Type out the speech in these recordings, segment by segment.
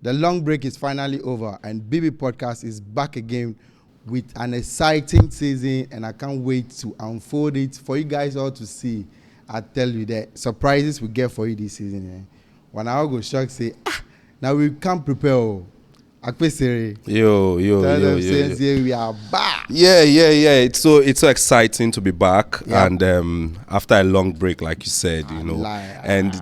The long break is finally over, and BB Podcast is back again with an exciting season, and I can't wait to unfold it for you guys all to see. I tell you that surprises we get for you this season. When I go shock, say, now we can't prepare. Yo. We are back. Yeah. It's so exciting to be back, and after a long break, like you said, and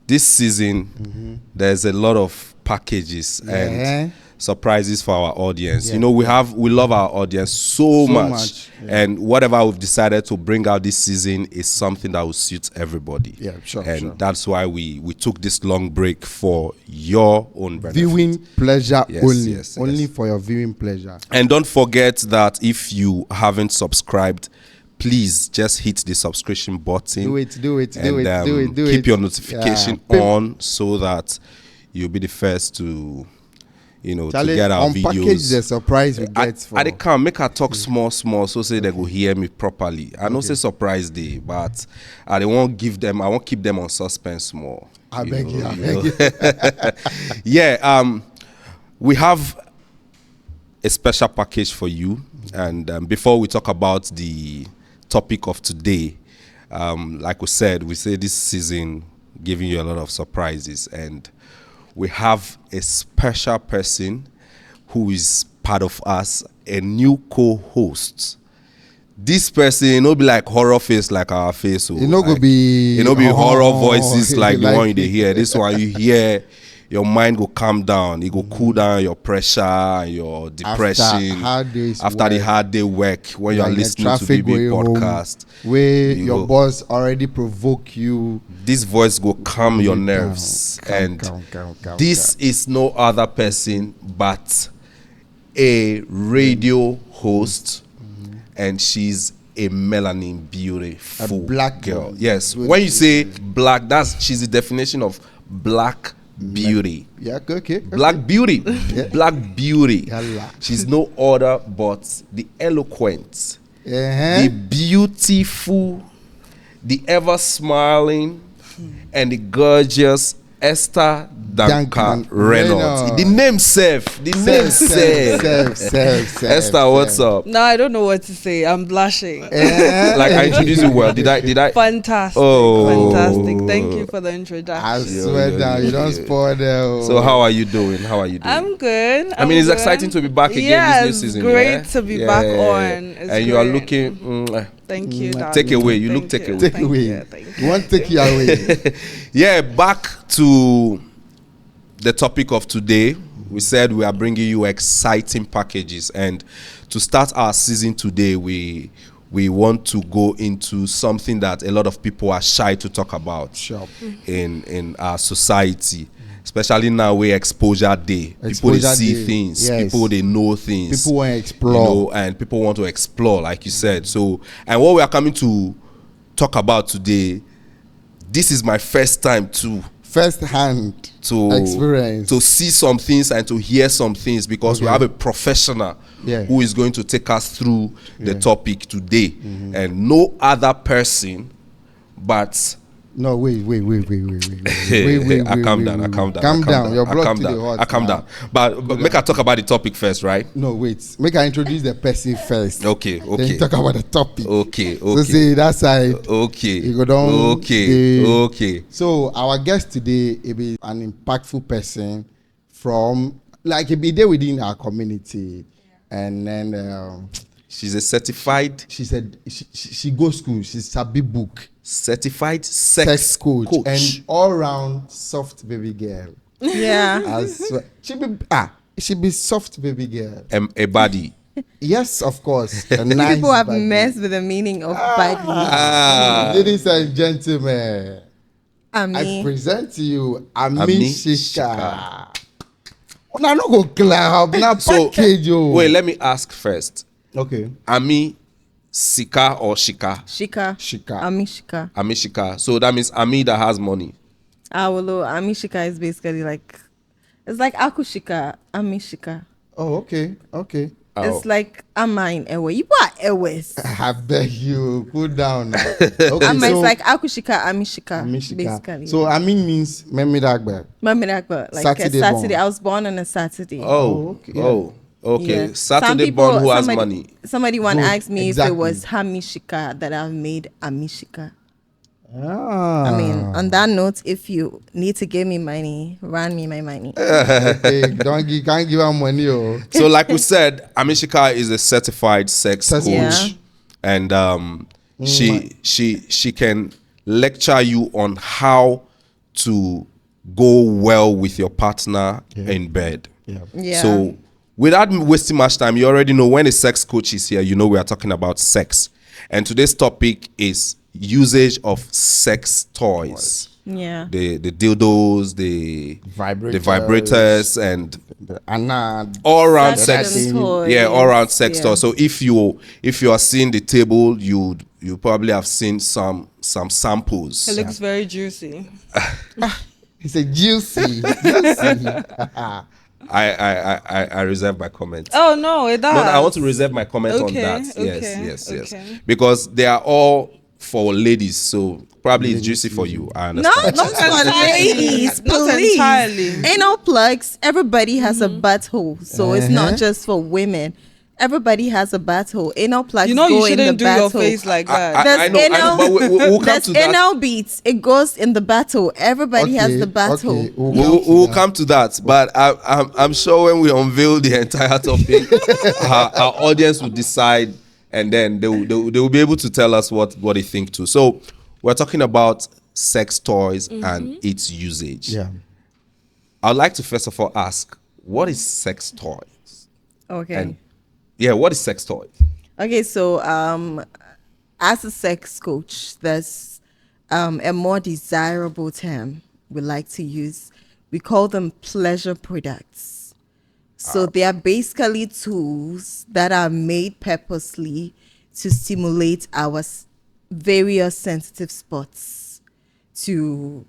this season, there's a lot of packages and surprises for our audience. We love our audience so much. And whatever we've decided to bring out this season is something that will suit everybody. That's why we took this long break for your own benefit. Viewing pleasure only for your viewing pleasure. And don't forget that if you haven't subscribed, please just hit the subscription button. Do it. Keep your notification on so that you'll be the first to to get our videos. Unpackage the surprise we get for. I can't make her talk small so say they go hear me properly. I know say surprise day, but I won't keep them on suspense more. I beg you. Yeah, we have a special package for you. And before we talk about the topic of today, like we say this season giving you a lot of surprises, and we have a special person who is part of us, a new co-host. This person, no be like horror face like our face. It no go be horror voices like the one you hear. This one you hear, your mind go calm down. It go cool down your pressure and your depression. After the hard day work, when you are listening to BB Podcast. Where your boss already provoke you. This voice go calm your nerves. This is no other person but a radio host, and she's a melanin beautiful black girl. Yes, when you say black, she's the definition of black beauty. Black beauty. Black beauty. She's no other but the eloquent, the beautiful, the ever smiling, and the gorgeous Esther Duncan Reynolds. The name self. Esther, what's up? No, I don't know what to say. I'm blushing. Like I introduced you well. Did I? Fantastic. Fantastic. Thank you for the introduction. I swear down, you don't spoil them. So how are you doing? I'm good. It's exciting to be back again this new season. Great to be back on. And you are looking. Thank you. Take away. You look take away. Take away. You want to take you away? Yeah, back to the topic of today. We said we are bringing you exciting packages, and to start our season today, we want to go into something that a lot of people are shy to talk about in our society. Especially now we're exposure day. People they see things. People they know things. People want to explore. And people want to explore, like you said. So, and what we are coming to talk about today, this is my first time first-hand experience to see some things and to hear some things, because we have a professional who is going to take us through the topic today, and no other person but. No, wait. I calm down. Calm down. Your blood to the heart. I calm down. But make I talk about the topic first, right? No, wait. Make I introduce the person first. Okay. Then talk about the topic. Okay. So see that side. Okay. You go down. Okay. So our guest today will be an impactful person from, like, he'll be there within our community, and then she's a certified. She said she goes school. She's a big book. Certified sex coach and all-round soft baby girl. Yeah. She be soft baby girl. A body. Yes, of course. A nice people have body. messed with the meaning of body. Ladies and gentlemen, I present to you Ami Shikah. Now no go clap. Now package you. Wait, let me ask first. Okay. Ami Shikah or Shikah? Shikah. Ami Shikah. Ami Shikah. So that means Ami that has money. Well, Ami Shikah is basically like, it's like Aku Shikah, Ami Shikah. Oh, okay. It's like Amine Ewe. You what Ewes? I beg you, cool down now. Okay, Amine so is like Akushika, Amishika. Mishika. Basically. So Amin means Memidagbe. Like Saturday a Saturday. born. I was born on a Saturday. Okay, yeah. Okay. Yeah. Saturday born who has money. Somebody once Good, asked me exactly. if it was Hamishika that I've made Amishika. Ah. I mean, on that note, if you need to give me money, run me my money. Okay, can't give her money. Oh. So like we said, Amishika is a certified sex coach. Yeah. And she can lecture you on how to go well with your partner in bed. Yeah. So without wasting much time, you already know when a sex coach is here, you know we are talking about sex. And today's topic is usage of sex toys. Yeah. The dildos, the vibrators and all around Suction sex toys. yeah all around sex Yeah. toys. So if you are seeing the table, you probably have seen some samples. It looks very juicy. It's a juicy. I reserve my comment. Oh no, it does. No, I want to reserve my comment on Okay, that. okay, Yes. okay. Because they are all for ladies, so probably it's juicy for you. I No, understand. not for ladies, Not please. entirely. Anal plugs. Everybody has a butthole, so it's not just for women. Everybody has a butthole. Anal plugs. You know go you in the shouldn't do your butthole. face like that. There's I know, but we'll come there's to that. anal beats. It goes in the battle. Everybody has the battle. Okay. We'll come to that, but I'm sure when we unveil the entire topic, our audience will decide, and then they will be able to tell us what they think too. So we're talking about sex toys and its usage. Yeah. I'd like to first of all ask, what is sex toys? Okay. And what is sex toys? Okay, so as a sex coach, there's a more desirable term we like to use. We call them pleasure products. So they are basically tools that are made purposely to stimulate our various sensitive spots, to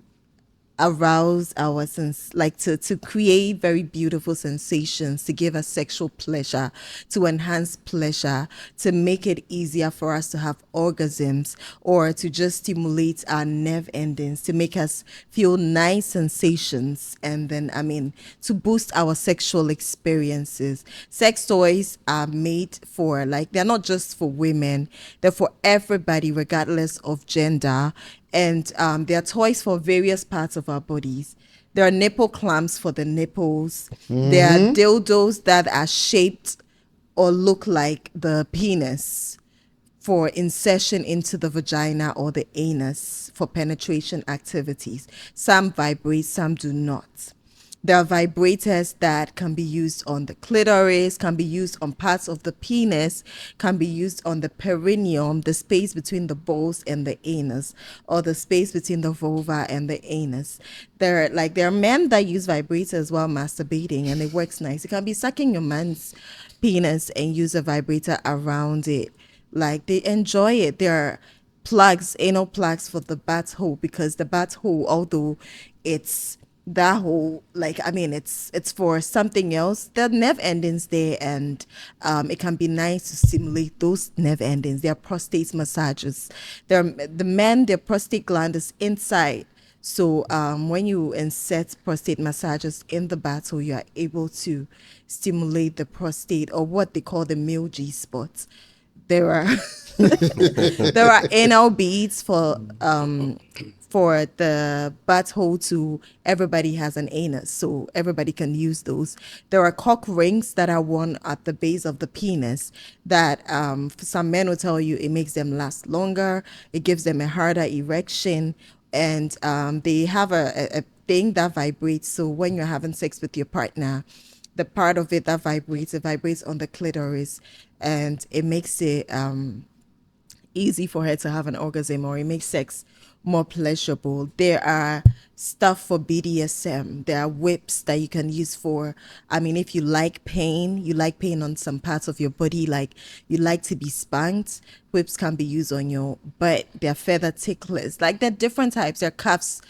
arouse our sense, like to create very beautiful sensations, to give us sexual pleasure, to enhance pleasure, to make it easier for us to have orgasms, or to just stimulate our nerve endings, to make us feel nice sensations, and then to boost our sexual experiences. Sex toys are made for, like, they're not just for women, they're for everybody regardless of gender. And there are toys for various parts of our bodies. There are nipple clamps for the nipples. There are dildos that are shaped or look like the penis for insertion into the vagina or the anus for penetration activities. Some vibrate, some do not. There are vibrators that can be used on the clitoris, can be used on parts of the penis, can be used on the perineum, the space between the balls and the anus, or the space between the vulva and the anus. There are men that use vibrators while masturbating, and it works nice. You can be sucking your man's penis and use a vibrator around it. Like, they enjoy it. There are plugs, anal plugs for the butthole, because the butthole, although it's that whole, it's for something else, the nerve endings there, and it can be nice to stimulate those nerve endings. There are prostate massages. The men, their prostate gland is inside, so when you insert prostate massages in the battle, you are able to stimulate the prostate, or what they call the male G spots. There are there are anal beads for the butthole to everybody has an anus, so everybody can use those. There are cock rings that are worn at the base of the penis that some men will tell you it makes them last longer, it gives them a harder erection, and they have a thing that vibrates, so when you're having sex with your partner, the part of it that vibrates, it vibrates on the clitoris, and it makes it easy for her to have an orgasm, or it makes sex more pleasurable. There are stuff for BDSM. There are whips that you can use for, I mean, if you like pain on some parts of your body, like you like to be spanked, whips can be used on your butt. They're feather ticklers. Like, they're different types. They're cuffs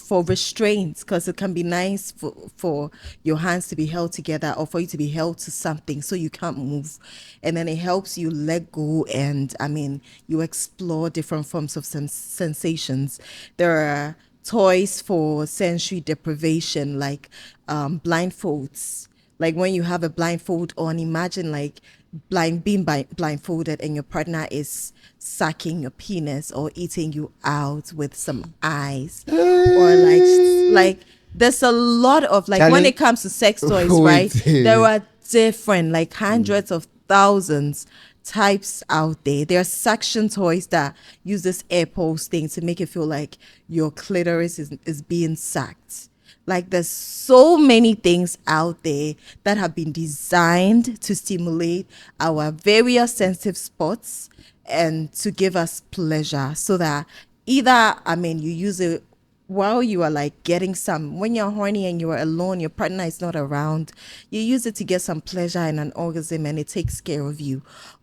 for restraints, because it can be nice for your hands to be held together, or for you to be held to something so you can't move, and then it helps you let go, and I mean, you explore different forms of sensations. There are toys for sensory deprivation, like blindfolds. Like, when you have a blindfold on, imagine like blindfolded and your partner is sucking your penis or eating you out with some eyes, or like there's a lot of, like, when it comes to sex toys, right? There are different, like, hundreds of thousands types out there. There are suction toys that use this air pulse thing to make it feel like your clitoris is being sucked. Like, there's so many things out there that have been designed to stimulate our various sensitive spots and to give us pleasure, so that either, I mean, you use it while you are like getting some, when you're horny and you are alone, your partner is not around, you use it to get some pleasure and an orgasm, and it takes care of you.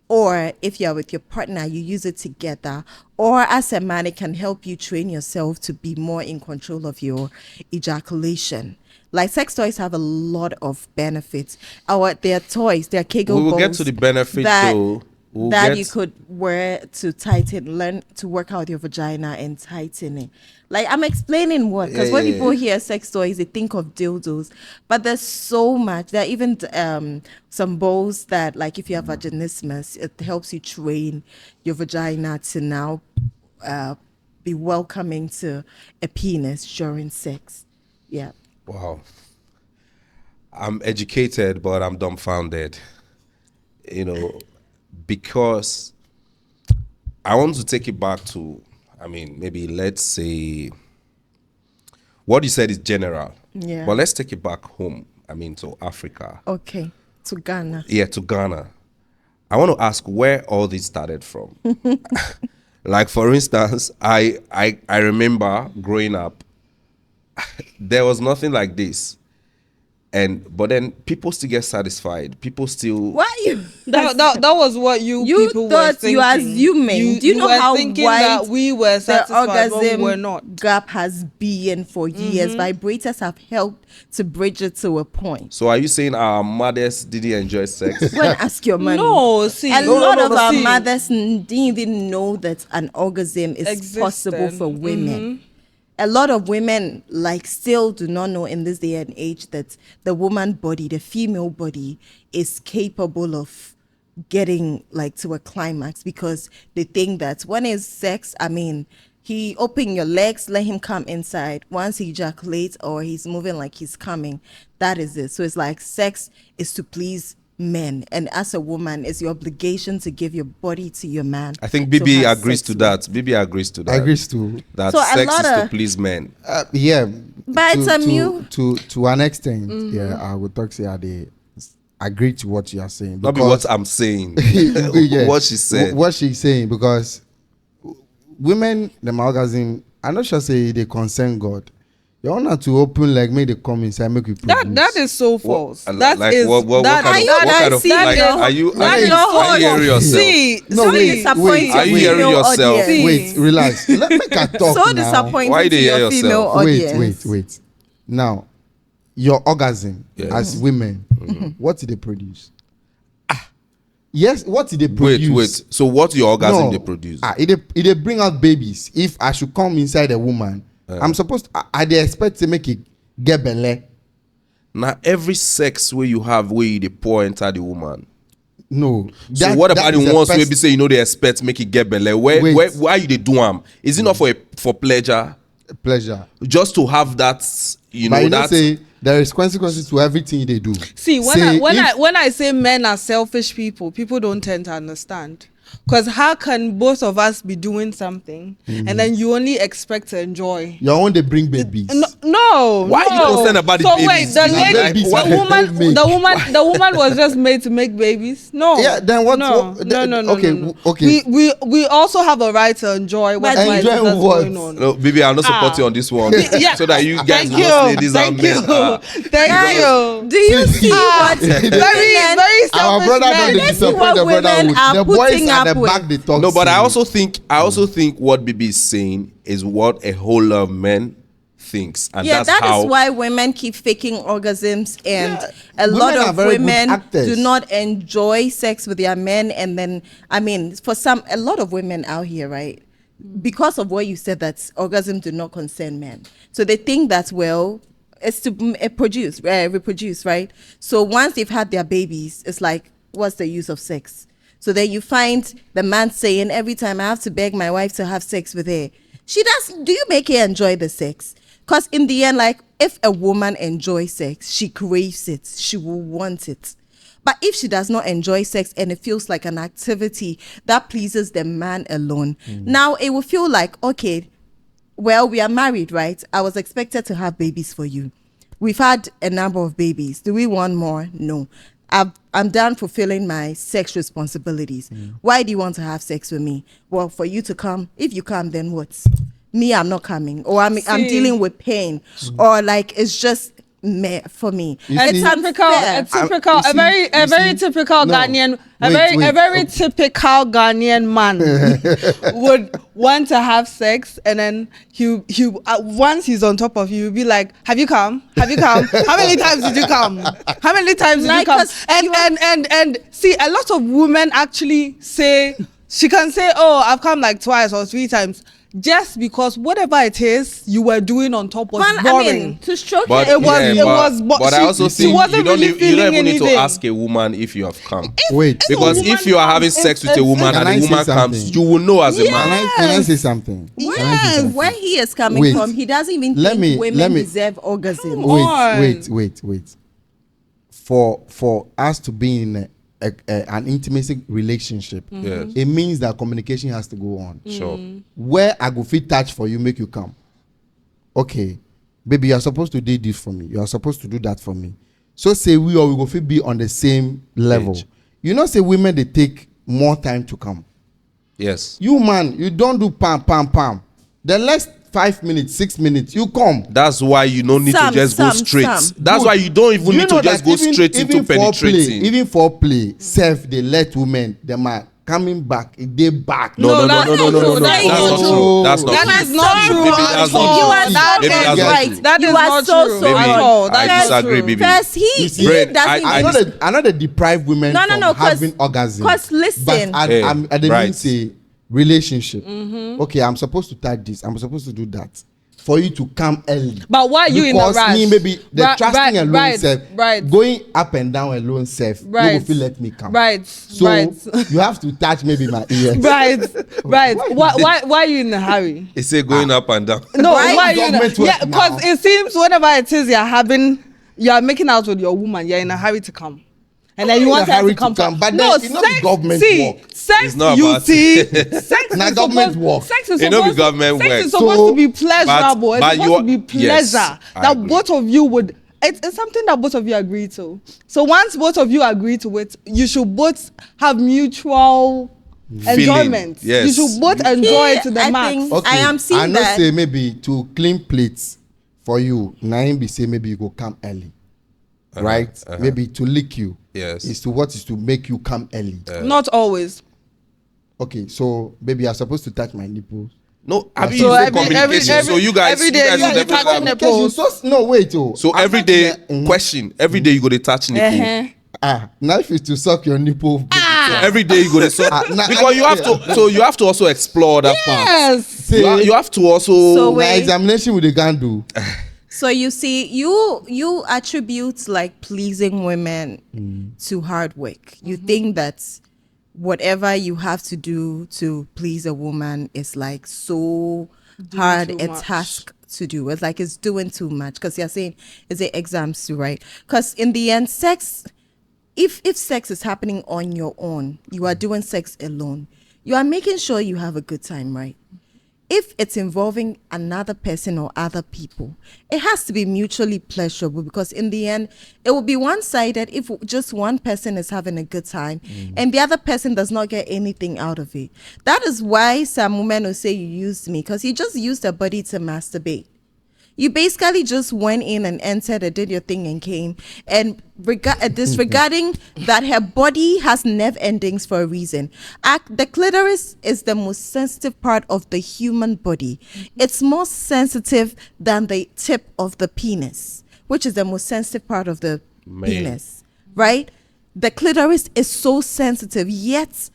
Or if you're with your partner, you use it together. Or as a man, it can help you train yourself to be more in control of your ejaculation. Like, sex toys have a lot of benefits. They're toys, they're Kegel balls. We will get to the benefit though. You could wear to learn to work out your vagina and tighten it. Like, I'm explaining what, because when people hear sex toys, they think of dildos, but there's so much. There are even some balls that, like, if you have vaginismus, it helps you train your vagina to now be welcoming to a penis during sex. Yeah. Wow. I'm educated, but I'm dumbfounded. Because I want to take it back to, I mean, maybe let's say what you said is general. Yeah. But let's take it back home. I mean, to Africa. Okay. To Ghana. Yeah, to Ghana. I want to ask where all this started from. Like, for instance, I remember growing up, there was nothing like this. But then people still get satisfied. People still. Why you? That was what you people thought were thinking. You assuming. Do you know how wide that we were satisfied, the orgasm but we were not? Gap has been for years. Vibrators have helped to bridge it to a point. So are you saying our mothers didn't enjoy sex? Go and ask your money. No, see, a lot of our mothers didn't even know that an orgasm is possible for women. A lot of women, like, still do not know in this day and age that the woman body, the female body, is capable of getting, like, to a climax, because they think that when it's sex, I mean, he open your legs, let him come inside. Once he ejaculates or he's moving like he's coming, that is it. So it's like sex is to please men, and as a woman, it's your obligation to give your body to your man. I think Bibi agrees to that. Bibi agrees to that. Agrees to that. So sex is to please men. Yeah, but it's to an extent. Yeah, I would talk say they agree to what you are saying. Not be what I'm saying. Yeah, what she said. What she's saying, because women, the orgasm, I'm not sure say they concern God. You want her to open, like, make they come inside, make you produce. That is so false. What, that like, is what kind of like, are you hearing yourself? See, no, wait, are you hearing yourself? Wait, relax. Let me talk so now. disappointing. Why do you hear yourself? Wait. Now, your orgasm as women, what did they produce? Yes, what did they produce? Wait. So what your orgasm they produce? It bring out babies. If I should come inside a woman, I'm supposed to, I they expect to make it get belly. Now every sex where you have where you pour enter the woman. No. So what about the ones where be say they expect make it get belly? Why you they do them? Is it not for pleasure? Pleasure. Just to have that, but that say there is consequences to everything they do. See, when I say men are selfish people don't tend to understand. Because how can both of us be doing something and then you only expect to enjoy? Your own, they bring babies. No. Why are you concerned about the so babies? wait, the Like, lady, babies make. the woman was just made to make babies. No. Yeah, then what? No, what- no. Okay, no. okay. We also have a right to enjoy what Enjoy is that's what? going on. No, baby, I'm not supporting you on this one. Yeah. So that you guys Thank know you. say these are Thank men. you. Thank you. Do you see what Very, women- very Our selfish brother don't men. dey Let's see disappoint what the women brotherhood. are The boys putting at the up with. back they talk. No, but I silly. also think what Bibi is saying is what a whole lot of men thinks, and Yeah, that's how. is why women keep faking orgasms, and a Women lot are of very good women actors. do not enjoy sex with their men. And then, I mean, for a lot of women out here, right? Because of what you said, that orgasms do not concern men, so they think that, well, it's to reproduce, right? So once they've had their babies, it's like, what's the use of sex? So then you find the man saying, every time I have to beg my wife to have sex with her, she does. Do you make her enjoy the sex? Because in the end, like, if a woman enjoys sex, she craves it, she will want it. But if she does not enjoy sex and it feels like an activity that pleases the man alone, now it will feel like, okay, well, we are married, right? I was expected to have babies for you. We've had a number of babies. Do we want more? No. I'm done fulfilling my sex responsibilities. Why do you want to have sex with me? Well, for you to come. If you come, then what? Me, I'm not coming. Or I'm dealing with pain. Or like, it's just meh for me. It's typical, a very typical Ghanaian, a very typical Ghanaian man would want to have sex, and then he once he's on top of you, he'll be like, "Have you come? Have you come? How many times did you come? How many times did you come?" And see, a lot of women actually say, she can say, "Oh, I've come like twice or 3 times." Just because whatever it is you were doing on top was boring. I mean, to stroke But it But I also think you don't even need to anything. ask a woman if you have come. Wait, Because if you are having sex with a woman Can and I the say woman comes, something? you will know as a man. Can I say something? Can I say something? Where he is coming Wait. from, he doesn't even Let think me- women let me- deserve orgasm. Wait. For us to be in an intimacy relationship, Yes. it means that communication has to go on. Sure. Where I go fit touch for you, make you come. Okay, baby, you are supposed to do this for me. You are supposed to do that for me. So say we go fit be on the same level. Page. You know, say women they take more time to come. Yes. You man, you don't do pam. The next 5 minutes, 6 minutes, you come. That's why you don't need to just go straight. That's Good. why you don't even You need know to just that go straight into penetrating. Even foreplay, self, they let women, them are coming back, they back. No. That's That's not not true. true. That's That is not true. Maybe that's not You true. are so Maybe that's not right. true. That You is are not so true. so Maybe at all. That I is disagree, true. baby. First, he Brain, doesn't. I know they deprive women No, from cause- having orgasm. cause listen. But I didn't Right. say relationship. Okay, I'm supposed to touch this. I'm supposed to do that. For you to come early. But why are you in a Because rush? me, maybe the trusting alone right, self, right. going up and down alone self, you Right. will feel let me come. Right. So right. you have to touch maybe my ears. Right. Why are you in a hurry? It say going up and down. No, Why why are you in a, government work yeah, because now? it seems whatever it is you are making out with your woman, you're in a hurry to come. And then you want her to come from. but No, then it's not sex, government see, work. sex, It's not you about- see, sex Na is government supposed, work. sex is It no be supposed, government sex work. is supposed So- to be pleasurable. but It's supposed to be you are- yes, pleasure I that agree. both of you would. It's something that both of you agree to. So once both of you agree to it, you should both have mutual enjoyment. yes. You should both enjoy it to the I max. think- Okay, I am seeing I know that- say maybe to clean plates for you, Naim be say maybe you go come early. Right? Maybe to lick you. Yes. Is to make you come early. Not always. Okay, so maybe you're supposed to touch my nipples. No, I mean, So you say every- communication. every- So you guys, every you day guys you will dey definitely touch have- the Communication, no, wait, oh. So I'm every not day, there- question. Every day you go to touch nipple. Now if it's to suck your nipple. So every day you go to suck. nah, Because you have to. So you have to also explore that part. Yes. Say, You have to also. So my wait. examination with the can do. So you see, you attribute like pleasing women to hard work. You think that whatever you have to do to please a woman is like so hard too a much. task to do. It's like it's doing too much because you're saying it's the exams too, right? Because in the end, sex, if sex is happening on your own, you are doing sex alone. you are making sure you have a good time, right? If it's involving another person or other people, it has to be mutually pleasurable, because in the end, it will be one-sided if just one person is having a good time and the other person does not get anything out of it. That is why some women will say you used me, because you just used a body to masturbate. You basically just went in and entered and did your thing and came. And disregarding that her body has nerve endings for a reason. The clitoris is the most sensitive part of the human body. It's more sensitive than the tip of the penis, which is the most sensitive part of the penis, right? The clitoris is so sensitive, yet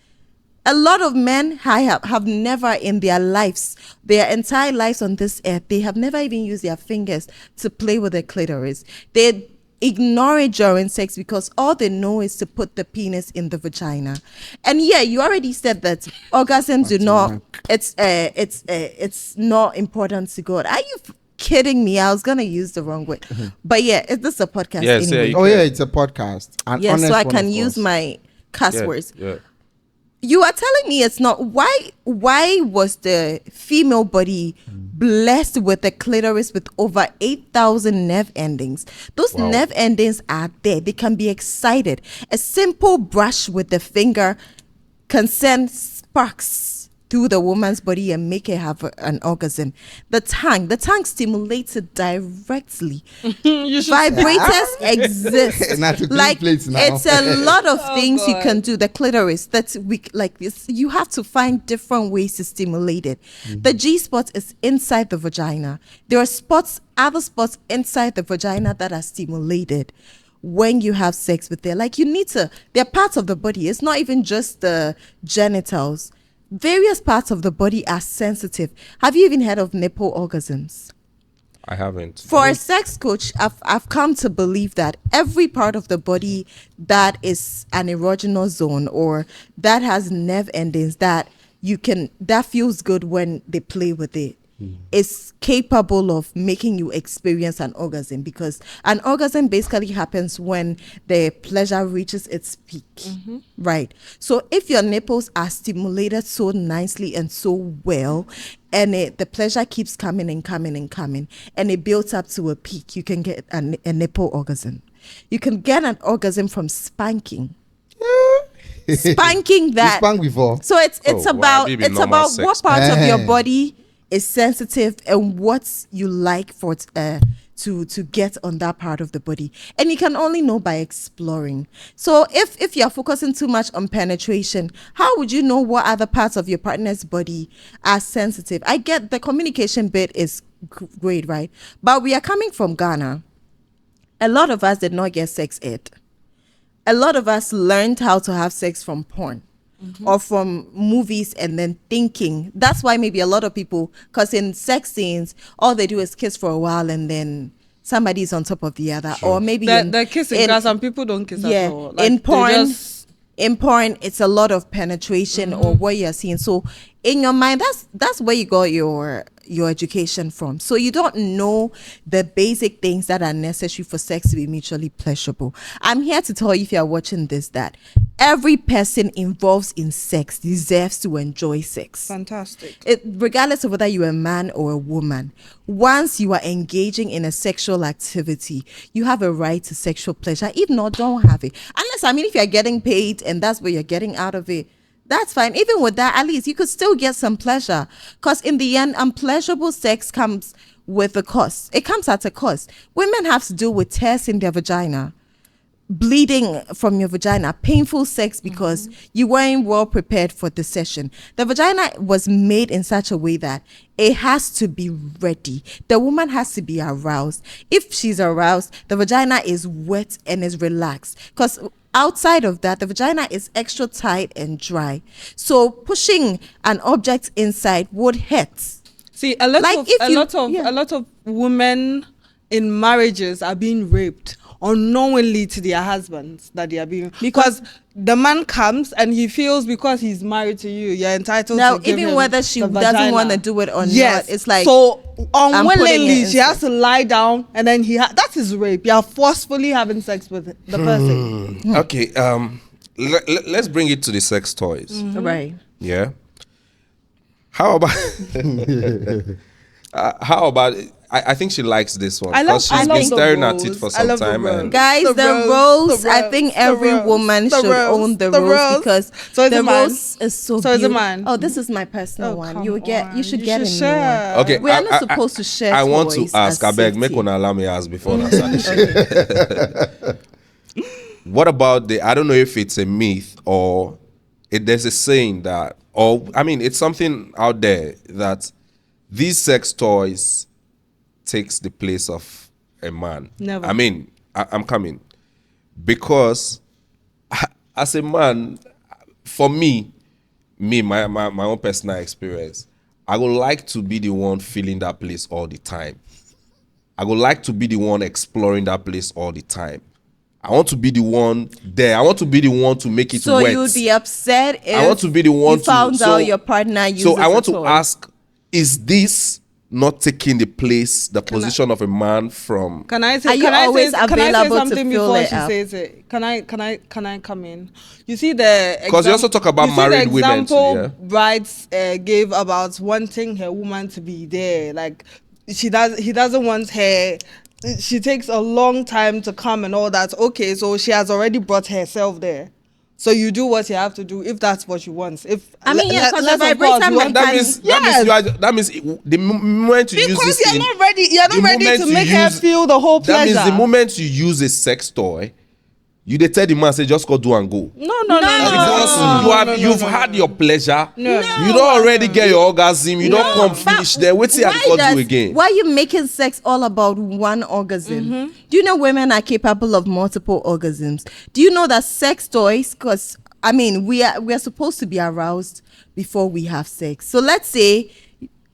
a lot of men have never in their lives, their entire lives on this earth, they have never even used their fingers to play with their clitoris. They ignore it during sex because all they know is to put the penis in the vagina. And yeah, you already said that orgasms do not, it's not important to God. Are you kidding me? I was gonna use the wrong word. But yeah, is this a podcast? Yes, anyway? Yeah, it's a podcast. Yes, so I can use my cuss words. You are telling me it's not. Why was the female body blessed with a clitoris with over 8,000 nerve endings? Those nerve endings are there. They can be excited. A simple brush with the finger can send sparks through the woman's body and make her have an orgasm. The tongue stimulates it directly. Vibrators exist. Like it's a lot of things you can do. The clitoris, that's weak like this. You have to find different ways to stimulate it. The G spot is inside the vagina. There are other spots inside the vagina that are stimulated when you have sex with it. Like they're parts of the body. It's not even just the genitals. Various parts of the body are sensitive. Have you even heard of nipple orgasms? I haven't. For a sex coach, I've come to believe that every part of the body that is an erogenous zone or that has nerve endings that feels good when they play with it is capable of making you experience an orgasm, because an orgasm basically happens when the pleasure reaches its peak, right? So if your nipples are stimulated so nicely and so well, and the pleasure keeps coming and coming and coming, and it builds up to a peak, you can get a nipple orgasm. You can get an orgasm from spanking. Spanking that. You spanked before. So it's about what part of your body is sensitive and what you like for to get on that part of the body, and you can only know by exploring. So if you're focusing too much on penetration, how would you know what other parts of your partner's body are sensitive? I get the communication bit is great, right? But we are coming from Ghana. A lot of us did not get sex ed. A lot of us learned how to have sex from porn. Or from movies and then thinking. That's why maybe a lot of people, because in sex scenes, all they do is kiss for a while and then somebody's on top of the other. Sure. Or maybe they're kissing, because some people don't kiss at all. Like, in porn, it's a lot of penetration or what you're seeing. So in your mind, that's where you got your education from. So you don't know the basic things that are necessary for sex to be mutually pleasurable. I'm here to tell you, if you're watching this, that every person involved in sex deserves to enjoy sex. Fantastic. Regardless of whether you're a man or a woman, once you are engaging in a sexual activity, you have a right to sexual pleasure. If not, don't have it. Unless, if you're getting paid and that's what you're getting out of it, that's fine. Even with that, at least you could still get some pleasure. Because in the end, unpleasurable sex comes with a cost. It comes at a cost. Women have to deal with tears in their vagina, bleeding from your vagina, painful sex because you weren't well prepared for the session. The vagina was made in such a way that it has to be ready. The woman has to be aroused. If she's aroused, the vagina is wet and is relaxed. Because outside of that, the vagina is extra tight and dry. So pushing an object inside would hurt. See, a lot of women in marriages are being raped unknowingly to their husbands, that they are being, because the man comes and he feels because he's married to you, you're entitled to give even him whether she the doesn't vagina. Want to do it or yes. not, it's like, so unwillingly she has to lie down and then that is rape. You're forcefully having sex with the person. Okay, let's bring it to the sex toys. Right. Yeah. How about how about I think she likes this one because she's been staring at it for some time. And guys, the rose, I think every woman should own the rose because the rose is so beautiful. Oh, this is my personal one. You should get a new one. Okay, we are not supposed to share. I want to ask. I beg, make one allow me ask before that. What about I don't know if it's a myth or there's a saying that, or I mean, it's something out there that these sex toys takes the place of a man. Never. I mean, I'm coming because as a man, for me, my own personal experience, I would like to be the one feeling that place all the time. I would like to be the one exploring that place all the time. I want to be the one there. I want to be the one to make it wet. So you'd be upset if I want to be the one you found out your partner uses So I want a to toy. ask, is this not taking the position of a man from? Can I say? Are you Can I always say? Can I say available to something fill before it she up? says it? Can I come in? You see the Because you also talk about you see married the women too, example yeah? Brides gave about wanting her woman to be there. Like he doesn't want her. She takes a long time to come and all that. Okay, so she has already brought herself there. So you do what you have to do if that's what you want. If I mean, yeah, because the let's of vibrator course, you want- that means the moment you use because this you're thing, not ready. You're the not ready moment to you make her use- feel the whole that pleasure. means the moment you use a sex toy, you dey tell the man say just go do and go. No. Because you've had your pleasure. No. You don't already get your orgasm. You don't come finish there. Wait till I do again. Why are you making sex all about one orgasm? Do you know women are capable of multiple orgasms? Do you know that sex toys, because I mean we are supposed to be aroused before we have sex. So let's say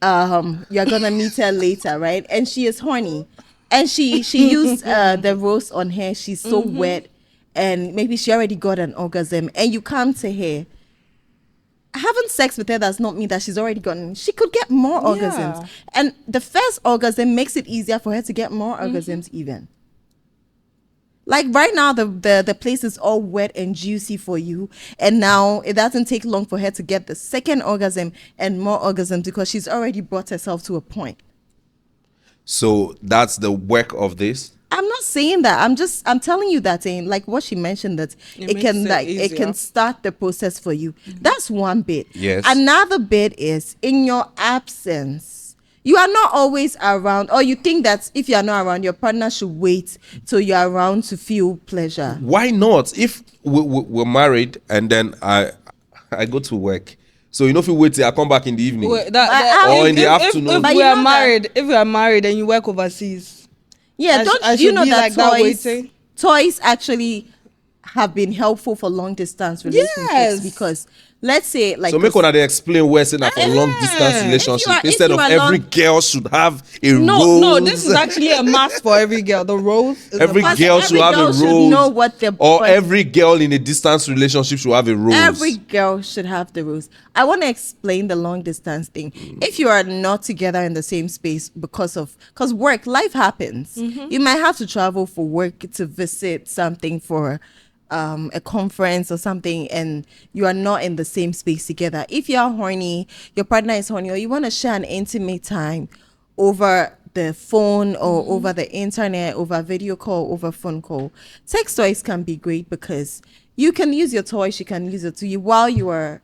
you're gonna meet her later, right? And she is horny. And she used the rose on her. She's so wet. And maybe she already got an orgasm, and you come to her. Having sex with her does not mean that she's already gotten. She could get more orgasms, and the first orgasm makes it easier for her to get more orgasms. Even like right now, the place is all wet and juicy for you, and now it doesn't take long for her to get the second orgasm and more orgasms because she's already brought herself to a point. So that's the work of this. I'm not saying that. I'm telling you that like what she mentioned, that it can it can start the process for you. That's one bit. Yes. Another bit is in your absence. You are not always around, or you think that if you are not around, your partner should wait till you're around to feel pleasure. Why not? If we're married and then I go to work. So if you wait till I come back in the evening or in the afternoon. If we are married and you work overseas. Yeah, I do you know that like toys actually have been helpful for long distance relationships because let's say like so make one they explain where saying that for long distance relationship instead of every girl should have a rose. No, this is actually a must for every girl. The rose. Every girl should have a rose. Know what or every girl in a distance relationship should have a rose. Every girl should have the rose. I want to explain the long distance thing. If you are not together in the same space because work, life happens. You might have to travel for work to visit something for a conference or something, and you are not in the same space together. If you are horny, your partner is horny, or you want to share an intimate time over the phone or over the internet, over video call, over phone call, sex toys can be great because you can use your toy, she can use it to you while you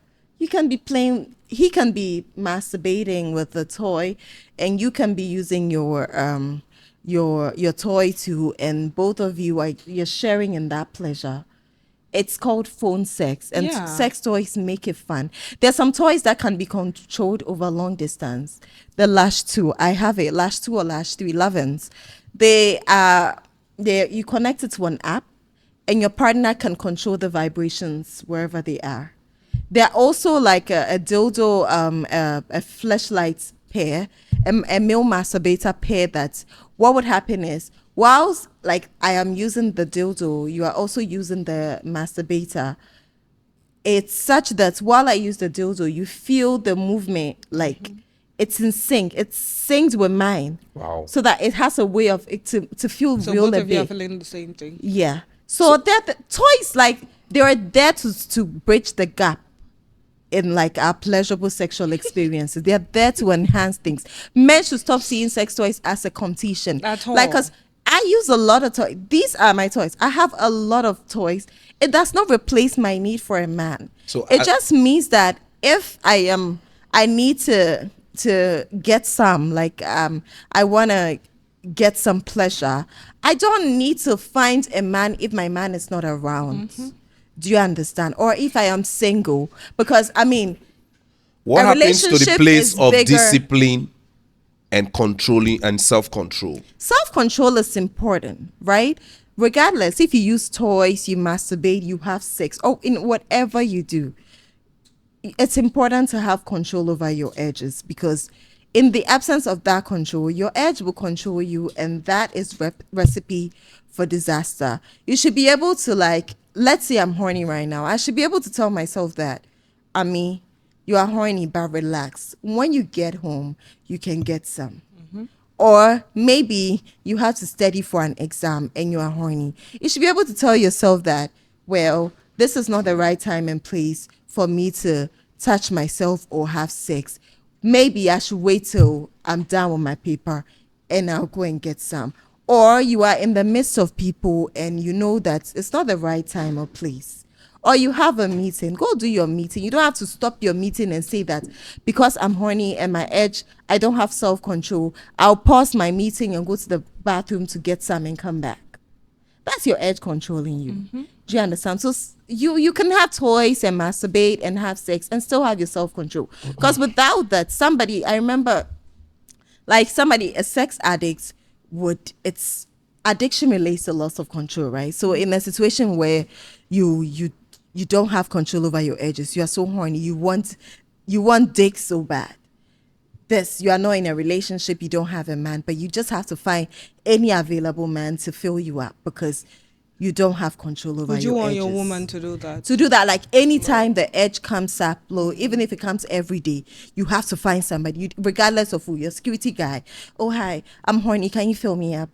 can be playing. He can be masturbating with the toy, and you can be using your toy too, and both of you you're sharing in that pleasure. It's called phone sex, and sex toys make it fun. There's some toys that can be controlled over long distance. The Lash 2, I have it, Lash 2 or Lash 3, 11s. You connect it to an app, and your partner can control the vibrations wherever they are. They're also like a dildo, a fleshlight pair, a male masturbator pair. That what would happen is, whilst like I am using the dildo, you are also using the masturbator. It's such that while I use the dildo, you feel the movement like it's in sync. It's synced with mine. Wow. So that it has a way of it to feel So real both a of you are bit. feeling the same thing. Yeah. So that toys like they are there to bridge the gap in like our pleasurable sexual experiences. They are there to enhance things. Men should stop seeing sex toys as a competition. At all. Like, cause I use a lot of toys. These are my toys. I have a lot of toys. It does not replace my need for a man. So it just means that if I need to get some, like I wanna get some pleasure, I don't need to find a man if my man is not around. Do you understand? Or if I am single, because I mean, what happens to the relationship place is of bigger. discipline and controlling and self-control? Self-control is important, right? Regardless, if you use toys, you masturbate, you have sex, or in whatever you do, it's important to have control over your edges, because in the absence of that control, your edge will control you, and that is recipe for disaster. You should be able to, like, let's say I'm horny right now. I should be able to tell myself that, Ami, you are horny, but relax. When you get home, you can get some. Or maybe you have to study for an exam and you are horny. You should be able to tell yourself that, well, this is not the right time and place for me to touch myself or have sex. Maybe I should wait till I'm done with my paper and I'll go and get some. Or you are in the midst of people and you know that it's not the right time or place. Or you have a meeting, go do your meeting. You don't have to stop your meeting and say that because I'm horny and my edge, I don't have self-control, I'll pause my meeting and go to the bathroom to get some and come back. That's your edge controlling you. Do you understand? So you can have toys and masturbate and have sex and still have your self-control. Because without that, I remember, like a sex addict it's addiction relates to loss of control, right? So in a situation where you don't have control over your edges, you are so horny, you want dick so bad. You are not in a relationship, you don't have a man, but you just have to find any available man to fill you up because you don't have control over your edges. Would you want your woman to do that? To do that, like anytime the edge comes up low, even if it comes every day, you have to find somebody, regardless of who, your security guy. Oh, hi, I'm horny, can you fill me up?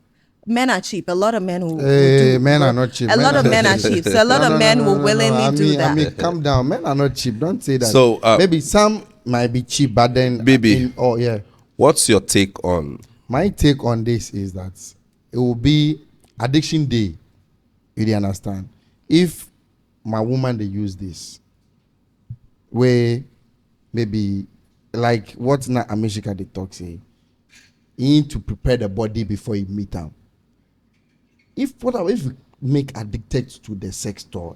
Men are cheap. A lot of men will do. Men are not cheap. A lot of men are cheap. So a lot of men will willingly do that. I mean, calm down. Men are not cheap. Don't say that. So maybe some might be cheap, but then baby, yeah. What's your take on? My take on this is that it will be addiction day. You do understand? If my woman they use this, where maybe like what's not Shikah they talk say, you need to prepare the body before you meet them. If you make addicted to the sex toy?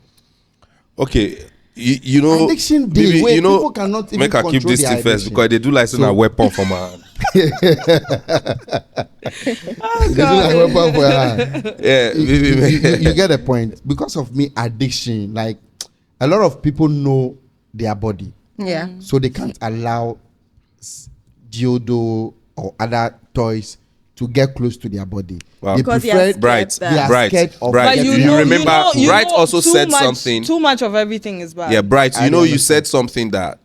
Okay, you know, addiction day, baby, where you know, people cannot even make her keep control this their thing first addiction. because they do license a weapon for my hand. They do like weapon for her. Yeah, you get the point. Because of me, addiction, like a lot of people know their body. Yeah. So they can't allow dildo or other toys to get close to their body. Wow. They Because prefer Bright, they are Bright, scared of Bright. getting- You remember, Bright also too said much, something. Too much of everything is bad. Yeah, Bright, I you know, don't you understand. said something that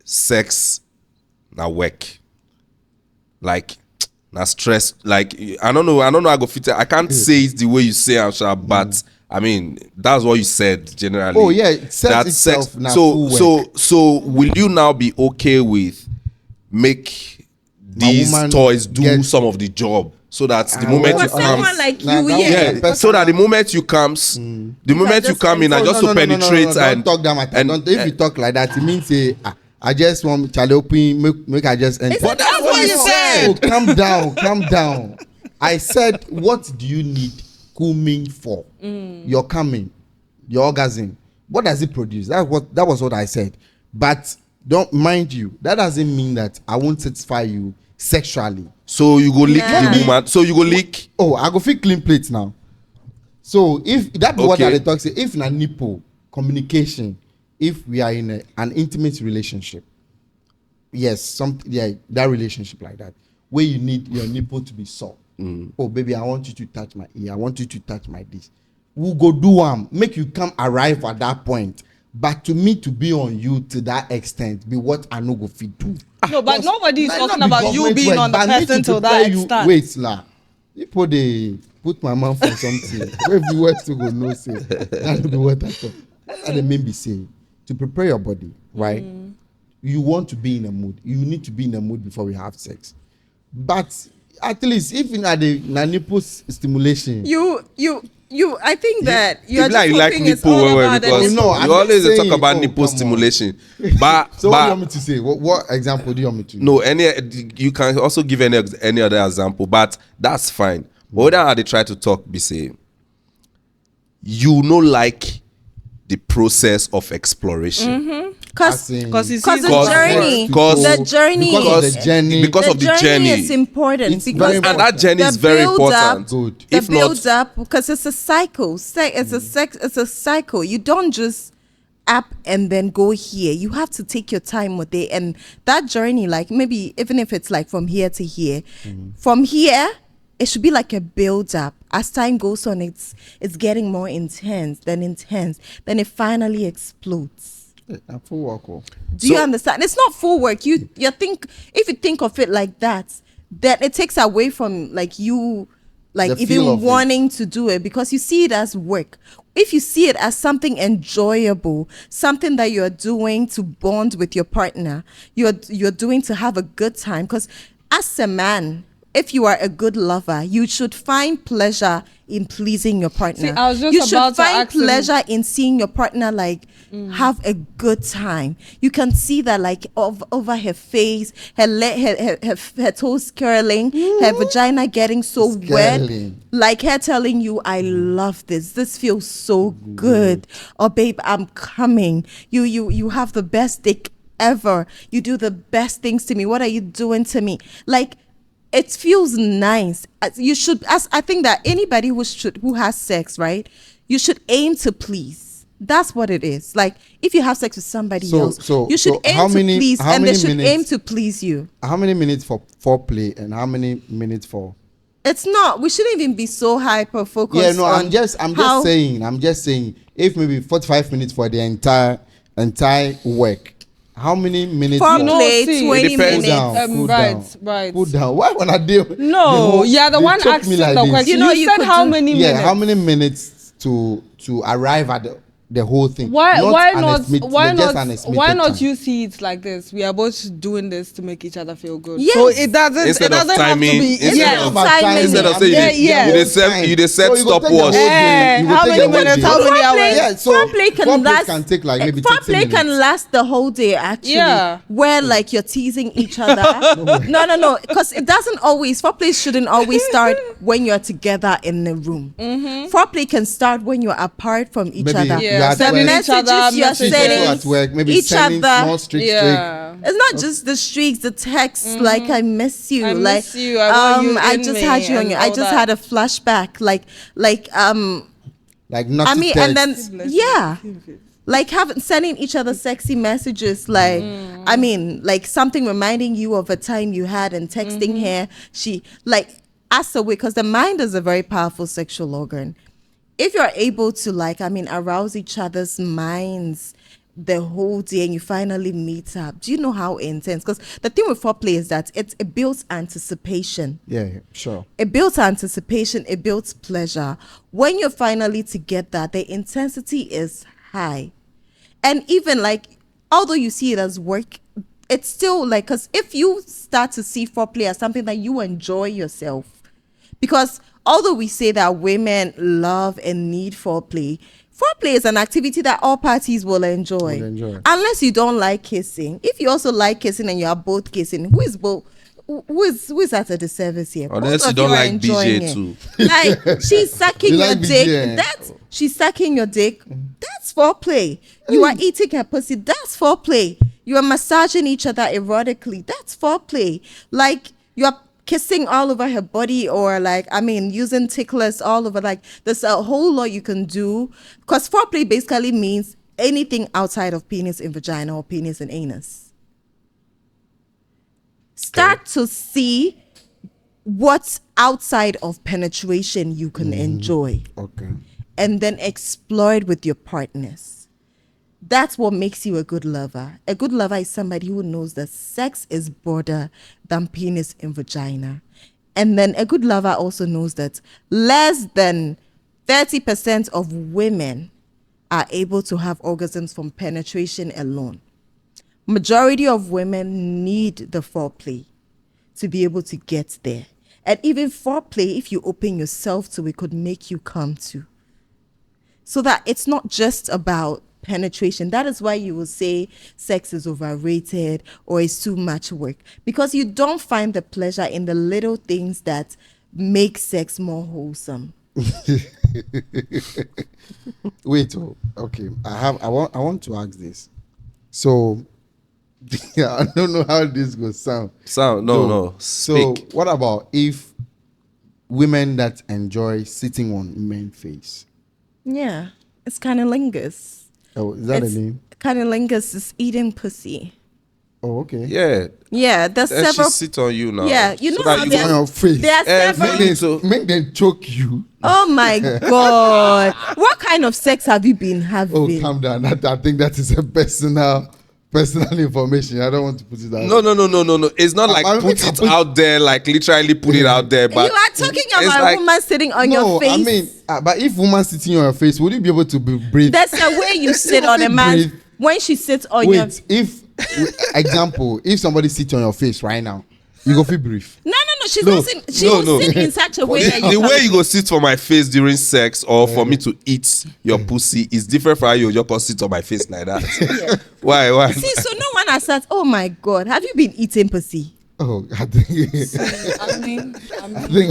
sex na work. Like na stress. Like I don't know. I go fit. I can't say it the way you say, Amsha, but I mean that's what you said generally. Oh yeah, sex itself na full work. So will you now be okay with make these woman toys do get- some of the job so that the Ah, moment well, you For come, someone like Nah, you, that yeah. was yeah, so that the moment you comes, the moment you just come in, and enter- just to penetrate don't and talk that matter. and- Don't, if you talk like that, it means say I just want Charlie open make I just enter. But that's what you Oh, calm down. I said, what do you need coming for? Your coming, your orgasm. What does it produce? That was what I said. But don't mind you. That doesn't mean that I won't satisfy you sexually. so you go lick Nah. the woman. So you go lick. Oh, I go fit clean plates now. So if that's what Okay. I talk say, if na nipple communication, if we are in an intimate relationship, yes, that relationship like that, where you need your nipple to be soft. Oh baby, I want you to touch my ear. I want you to touch my this. We'll go do make you come arrive at that point. But to me, to be on you to that extent, be what I no go fit do. No, but nobody is Might talking not be about you government being work, on the but I need person to to prepare that you- extent. Wait, la. People they put my mouth on something. Where the words to go, no say. That will be what I thought. That's what they may be saying. To prepare your body, right? You want to be in a mood. You need to be in a mood before we have sex. But at least if in the nipple stimulation, I think that you're just like hoping it's nipple all about the because nipple. No, you always saying, talk about oh, nipple come on. stimulation. But so what do you want me to say? What example do you want me to? no, you can also give any other example, but that's fine. But how they try to talk, be say, you know, like the process of exploration. Because Because the journey, because the journey, because of the journey is important. It's Because very and that journey is the very build up- important. Good. the If build not, up, because it's a cycle. It's a cycle. You don't just up and then go here. You have to take your time with it, and that journey, like maybe even if it's like from here to here, from here it should be like a build up. As time goes on, it's getting more intense, then it finally explodes. Full work. Do you understand? It's not full work. You think, if you think of it like that, then it takes away from like you, like The feel even of it. wanting to do it, because you see it as work. If you see it as something enjoyable, something that you're doing to bond with your partner, you're doing to have a good time. Because as a man, if you are a good lover, you should find pleasure in pleasing your partner. See, I was just you should about to find ask him- pleasure in seeing your partner like have a good time. You can see that like over her face, her toes curling, her vagina getting so It's wet, curling. like her telling you, "I love this. This feels so good." Or babe, I'm coming. You have the best dick ever. You do the best things to me. What are you doing to me? Like, it feels nice. You should, as I think that anybody who has sex, right? You should aim to please. That's what it is. Like, if you have sex with somebody else, you should aim to please, and they should aim to please you. How many minutes for foreplay and how many minutes for? It's not. We shouldn't even be so hyper focused. Yeah, no, on I'm just saying. If maybe 45 minutes for the entire work, how many minutes? For You know, play, see, 20 it depends. minutes. Cool right, down. right. Cool down. Why when I do? No, yeah, the they one choke me asking like the this. question. You know, You you said could how do- many Yeah, minutes? how many minutes to arrive at the whole thing? Why an not? estimate- Why just not? an estimated Why not time. you see it like this? We are both doing this to make each other feel good. Yes. So it doesn't. Instead it of doesn't have to timing, be. instead Yeah. of- timing. instead of saying Yeah, yeah. you dey set So you go take the stopwatch. whole day, you go How take many the whole minutes? day. How many hours? Foreplay, Yeah, so foreplay can foreplay last. can take like maybe 30 foreplay can minutes. last the whole day. Actually, Yeah. where like you're teasing each other. No, because it doesn't always. Foreplay shouldn't always start when you're together in the room. Foreplay can start when you're apart from each Maybe other. you Yeah, are at The sending work, each other messages you're messages. she's also sending at work, maybe each sending other. small streak. Yeah. It's not just the streaks, the texts, like I miss you, I like miss you, I want you I in just me had you on and your, I all just that. had a flashback, like Like not I mean, and then Bless yeah, you. like sending each other sexy messages, like I mean, like something reminding you of a time you had, and texting her. She like as a way, because the mind is a very powerful sexual organ. If you're able to like, I mean, arouse each other's minds the whole day, and you finally meet up, do you know how intense? Because the thing with foreplay is that it builds anticipation. Yeah, sure. It builds anticipation, it builds pleasure. When you're finally together, the intensity is high. And even like, although you see it as work, it's still like, because if you start to see foreplay as something that you enjoy yourself, because although we say that women love and need foreplay is an activity that all parties will enjoy. Unless you don't like kissing. If you also like kissing and you are both kissing, who is at the service here? Unless Both you of don't are like enjoying BJ it. too. Like, she's sucking You your like dick. BJ? She's sucking your dick. That's foreplay. You are eating her pussy. That's foreplay. You are massaging each other erotically. That's foreplay. Like, you are kissing all over her body, or like, I mean, using ticklers all over. Like, there's a whole lot you can do, because foreplay basically means anything outside of penis and vagina, or penis and anus. Start to see what's outside of penetration you can enjoy, Okay. and then explore it with your partners. That's what makes you a good lover. A good lover is somebody who knows that sex is broader than penis and vagina. And then a good lover also knows that less than 30% of women are able to have orgasms from penetration alone. Majority of women need the foreplay to be able to get there. And even foreplay, if you open yourself to it, could make you come to. So that it's not just about penetration. That is why you will say sex is overrated or it's too much work. Because you don't find the pleasure in the little things that make sex more wholesome. Wait, okay. I want to ask this. So I don't know how this goes sound. No. So Speak. what about if women that enjoy sitting on men's face? Yeah, it's cunnilingus. Oh, is that a name? Cunnilingus is eating pussy. Oh, okay. Yeah. There's Then several. she sit on you now. Yeah, you know that how you there's- On your face. There are several. Make them choke you. Oh my God! What kind of sex have you been having? Oh, calm down. I think that is a personal information. I don't want to put it out. No. It's not like put it out there, like literally put it out there. But You are talking it's about like- a woman sitting on No, your face. I mean, but if woman sitting on your face, would you be able to breathe? There's a way you sit on a man Breathe. when she sits on your. Wait, example, if somebody sits on your face right now, you go feel brief. No. She's No, not sitting. She will sit in such a way that the you. way you go sit for my face during sex or for me to eat your pussy is different from how you just go sit on my face like that. Why? See, so no one has said, "Oh my God, have you been eating pussy?" Oh, I think I mean,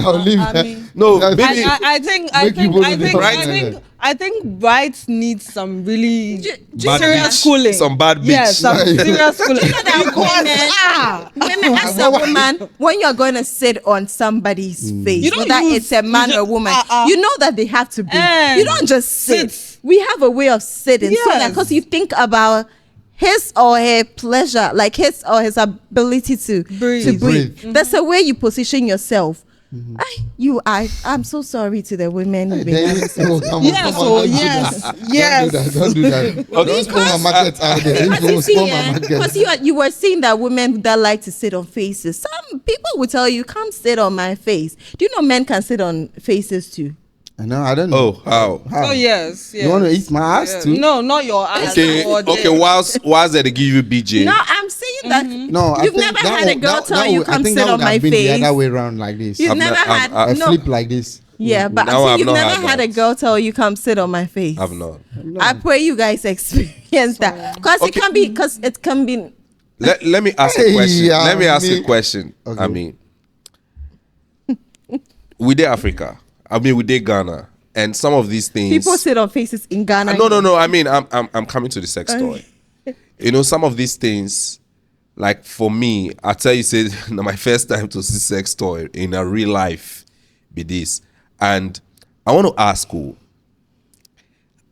I'll leave I that. mean, No, That's- baby. I think brides need some really Bad serious bitch. schooling. Some bad bitch. Yes, some serious schooling. That women, as a woman, when you're going to sit on somebody's face, You don't whether use- it's a man you or a just- woman, you know that they have to be. You don't just sit. Sit. We have a way of sitting, so that Yes. because you think about his or her pleasure, like his or his ability to Breathe. to To breathe. breathe. That's the way you position yourself. I'm so sorry to the women who've been having sex. Yes, Don't do that. Don't spoil my market out there. Because Don't you see, spoil my market. because you were seeing that women that like to sit on faces. Some people will tell you, "Come sit on my face." Do you know men can sit on faces too? I don't know. Oh, how? Oh yes. You want to eat my ass too? No, not your ass. Okay. Whilst they give you BJ. No, I'm saying that No, I you've think never that had a would- girl that- tell that you, would- I "Come think sit that on would my have been face." the other way around like this. You've I've never not- had I've- A flip like this. Yeah, but No, I I've see you've not never had had that. a girl tell you, "Come sit on my face." I've not. I pray you guys experience that because Okay. it can be. Let me ask a Hey, question. yeah, Let me ask me- a question. Okay. I mean, we did Africa. I mean, we did Ghana, and some of these things. People sit on faces in Ghana. No. I mean, I'm coming to the sex toy. You know, some of these things, like for me, I tell you, say my first time to see sex toy in a real life be this, and I want to ask you,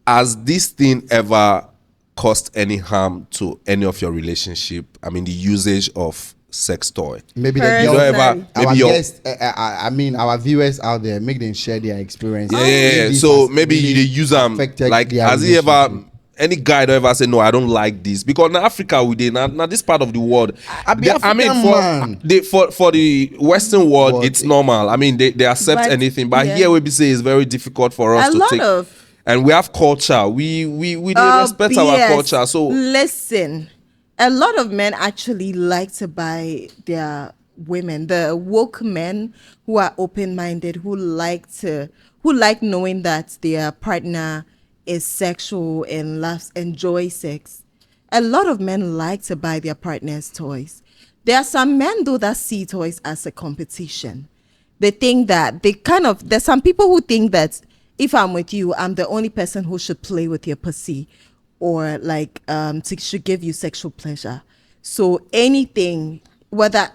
has this thing ever caused any harm to any of your relationship? I mean, the usage of sex toy. Maybe the Personally. You girl, don't ever, our maybe your guests, I mean, our viewers out there, make them share their experience. yeah. This So has maybe really you dey use them affected like their has he ever relationship. any guy don't ever say no, I don't like this because in Africa we did now this part of the world. I be I mean African for the Western world World, it's normal. I mean they accept But, anything, but yeah. here we be say it's very difficult for us A to lot take. of- And we have culture. We dey respect our BS. culture. So listen, a lot of men actually like to buy their women, the woke men who are open-minded, who like knowing that their partner is sexual and enjoy sex. A lot of men like to buy their partners toys. There are some men though that see toys as a competition. They think that there's some people who think that if I'm with you, I'm the only person who should play with your pussy or should give you sexual pleasure. So anything,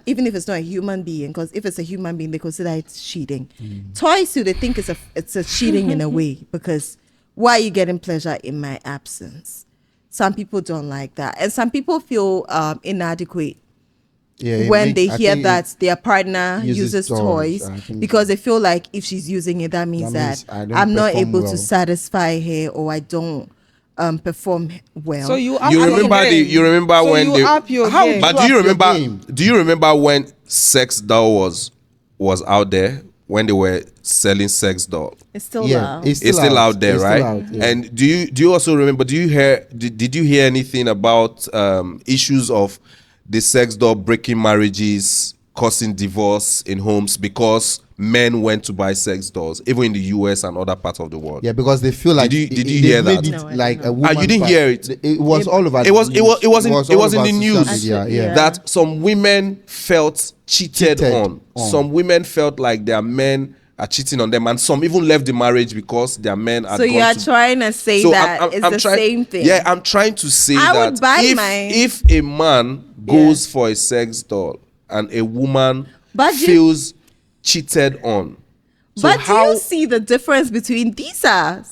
even if it's not a human being, because if it's a human being, they consider it cheating. Toys too, they think it's a cheating in a way, because why are you getting pleasure in my absence? Some people don't like that. And some people feel inadequate when they hear that their partner uses toys, because they feel like if she's using it, that means that I'm not able to satisfy her, or I don't perform well. So you remember when you up your game. but do you remember when sex doll was was out there when they were selling sex dolls. It's still out. It's still out there, It's right? still out, yeah. And do you also remember? Did you hear anything about issues of the sex doll breaking marriages, causing divorce in homes because men went to buy sex dolls, even in the US and other parts of the world? Yeah, because they feel like Did you they hear made that? it No, I like don't a know. woman. You didn't hear it? It was all over. It was in all the over news social media, Yeah. that some women felt cheated on. Some women felt like their men are cheating on them, and some even left the marriage because their men are. So you are trying to say that it's the same thing. Yeah, I'm trying to say I that would buy mine. if a man goes for a sex doll and a woman But feels cheated on, so But do you see the difference between these are?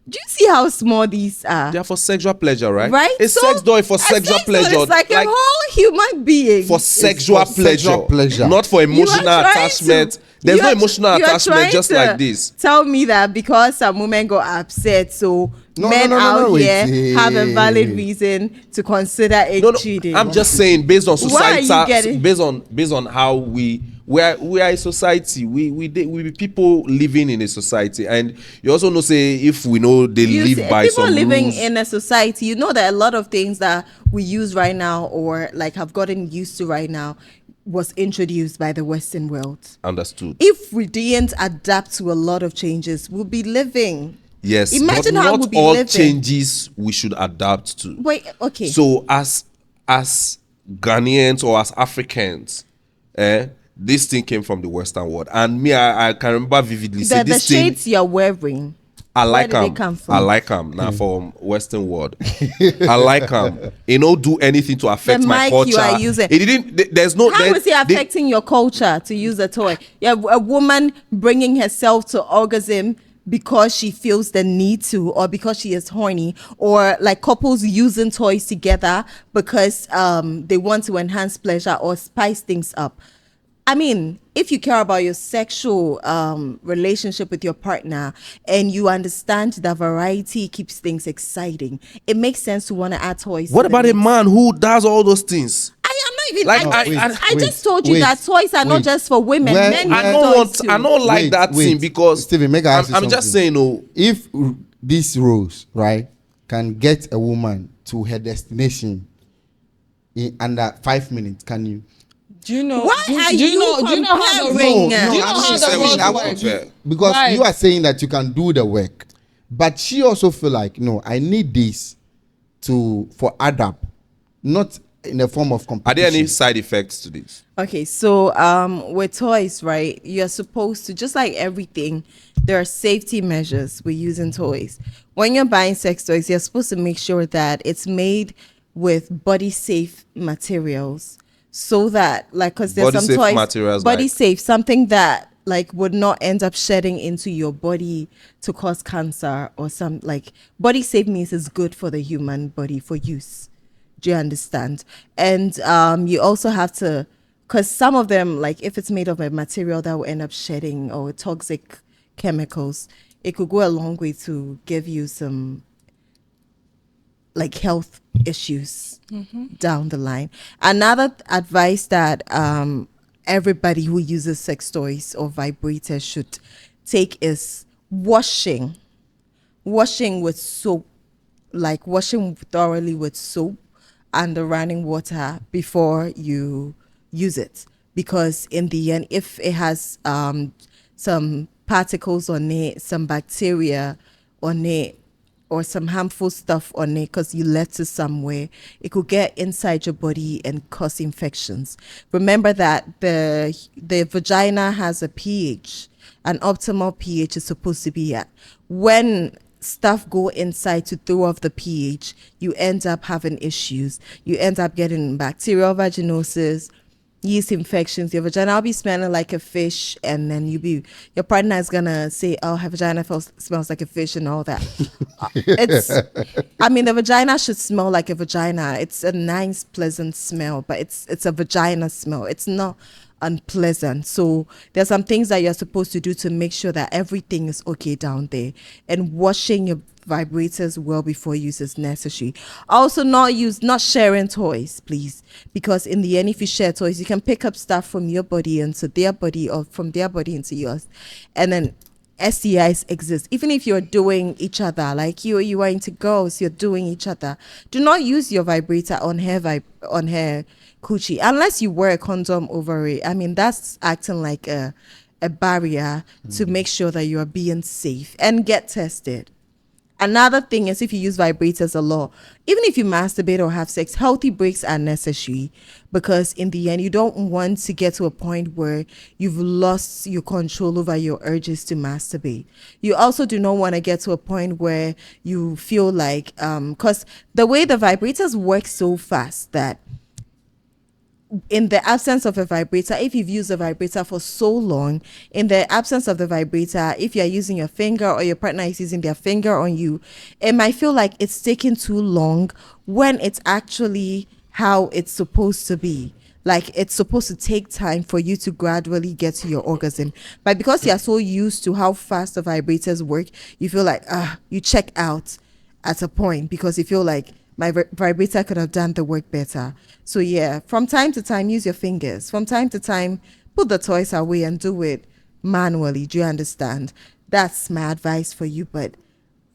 Do you see how small these are? they're for sexual pleasure, right? Right? A sex doll is for a sexual sex doll pleasure. is like a whole human being. For sexual for sexual pleasure. not for You are emotional trying attachment. to- There's you no are- emotional you are attachment trying just to like this. Tell me that because some women got upset, so No, men no, no, out no, wait. here have a valid reason to consider it No, cheating. I'm just saying based on Why are you society, getting- based on how we are a society. We be people living in a society, and you also know say if we know they You live see, by people some living rules. in a society, you know that a lot of things that we use right now or like have gotten used to right now was introduced by the Western world. Understood. If we didn't adapt to a lot of changes, we'll be living. Yes, Imagine but how not we'll be all living. changes we should adapt to. Wait, okay. So as Ghanaians or as Africans, this thing came from the Western world, and me, I can remember vividly. Say the this thing, shades you're wearing, I where like did they them. come from? I like them now from Western world. I like them. It don't do anything to affect The my mic culture. you are using. It didn't. There's no. how is it affecting your culture to use a toy? Yeah, a woman bringing herself to orgasm because she feels the need to, or because she is horny, or like couples using toys together because they want to enhance pleasure or spice things up. I mean, if you care about your sexual relationship with your partner and you understand that variety keeps things exciting, it makes sense to want to add toys. What to the about a mix. man who does all those things? I am not even Like, I just told you that toys are not just for women. Where- Men I need don't toys want. too. I don't like Wait, that wait. thing because Stephen, make I ask you I'm just something. saying, no. If these rules, right, can get a woman to her destination in under 5 minutes, can you? Do you know? Why do, are do you you know? Do you know how the comparing? roles? Do you know I'm how just the saying roles we I should work? want you, compare. because Right. you are saying that you can do the work, but she also feel like, no, I need this for adapt, not in the form of Are competition. there any side effects to this? Okay, so with toys, right, you're supposed to, just like everything, there are safety measures with using toys. When you're buying sex toys, you're supposed to make sure that it's made with body safe materials, so that, like, because there's Body some safe toys, materials body like- safe, something that like would not end up shedding into your body to cause cancer or some, like, body safe means it's good for the human body for use. Do you understand? And you also have to, because some of them, like if it's made of a material that will end up shedding or toxic chemicals, it could go a long way to give you some like health issues down the line. Another advice that everybody who uses sex toys or vibrators should take is washing with soap, like washing thoroughly with soap and the running water before you use it, because in the end, if it has some particles on it, some bacteria on it, or some harmful stuff on it because you left it somewhere, it could get inside your body and cause infections. Remember that the vagina has a pH. An optimal pH is supposed to be at. When stuff go inside to throw off the pH, you end up having issues. You end up getting bacterial vaginosis, yeast infections. Your vagina will be smelling like a fish, and then your partner is gonna say, "Oh, her vagina smells like a fish," and all that. The vagina should smell like a vagina. It's a nice, pleasant smell, but it's a vagina smell. It's not unpleasant. So there's some things that you're supposed to do to make sure that everything is okay down there. And washing vibrators well before use is necessary. Also, not sharing toys, please, because in the end, if you share toys, you can pick up stuff from your body into their body, or from their body into yours, and then STIs exist. Even if you're doing each other, like you are into girls, you're doing each other. Do not use your vibrator on her coochie unless you wear a condom over it. I mean, that's acting like a barrier to make sure that you are being safe, and get tested. Another thing is, if you use vibrators a lot, even if you masturbate or have sex, healthy breaks are necessary, because in the end, you don't want to get to a point where you've lost your control over your urges to masturbate. You also do not want to get to a point where you feel like, because the way the vibrators work so fast that in the absence of a vibrator, if you've used a vibrator for so long, in the absence of the vibrator, if you're using your finger or your partner is using their finger on you, it might feel like it's taking too long when it's actually how it's supposed to be. Like, it's supposed to take time for you to gradually get to your orgasm. But because you're so used to how fast the vibrators work, you feel like, you check out at a point because you feel like my vibrator could have done the work better. So yeah, from time to time, use your fingers. From time to time, put the toys away and do it manually. Do you understand? That's my advice for you. But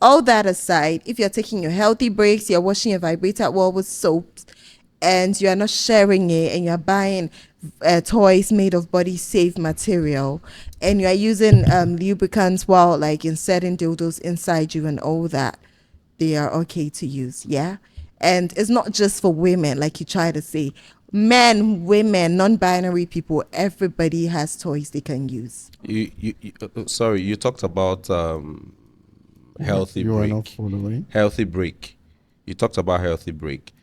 all that aside, if you're taking your healthy breaks, you're washing your vibrator well with soap, and you're not sharing it, and you're buying toys made of body safe material, and you're using lubricants while like inserting dildos inside you and all that, they are okay to use. Yeah. And it's not just for women, like you try to say. Men, women, non-binary people, everybody has toys they can use. Sorry, you talked about healthy you break. Are not following. Healthy break. You talked about healthy break.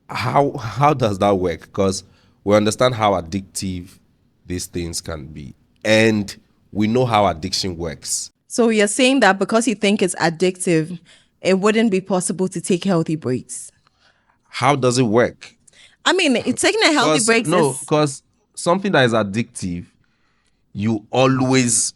How does that work? Because we understand how addictive these things can be, and we know how addiction works. So you're saying that because you think it's addictive, it wouldn't be possible to take healthy breaks? How does it work? I mean, it's taking a healthy break. No, because something that is addictive, you always...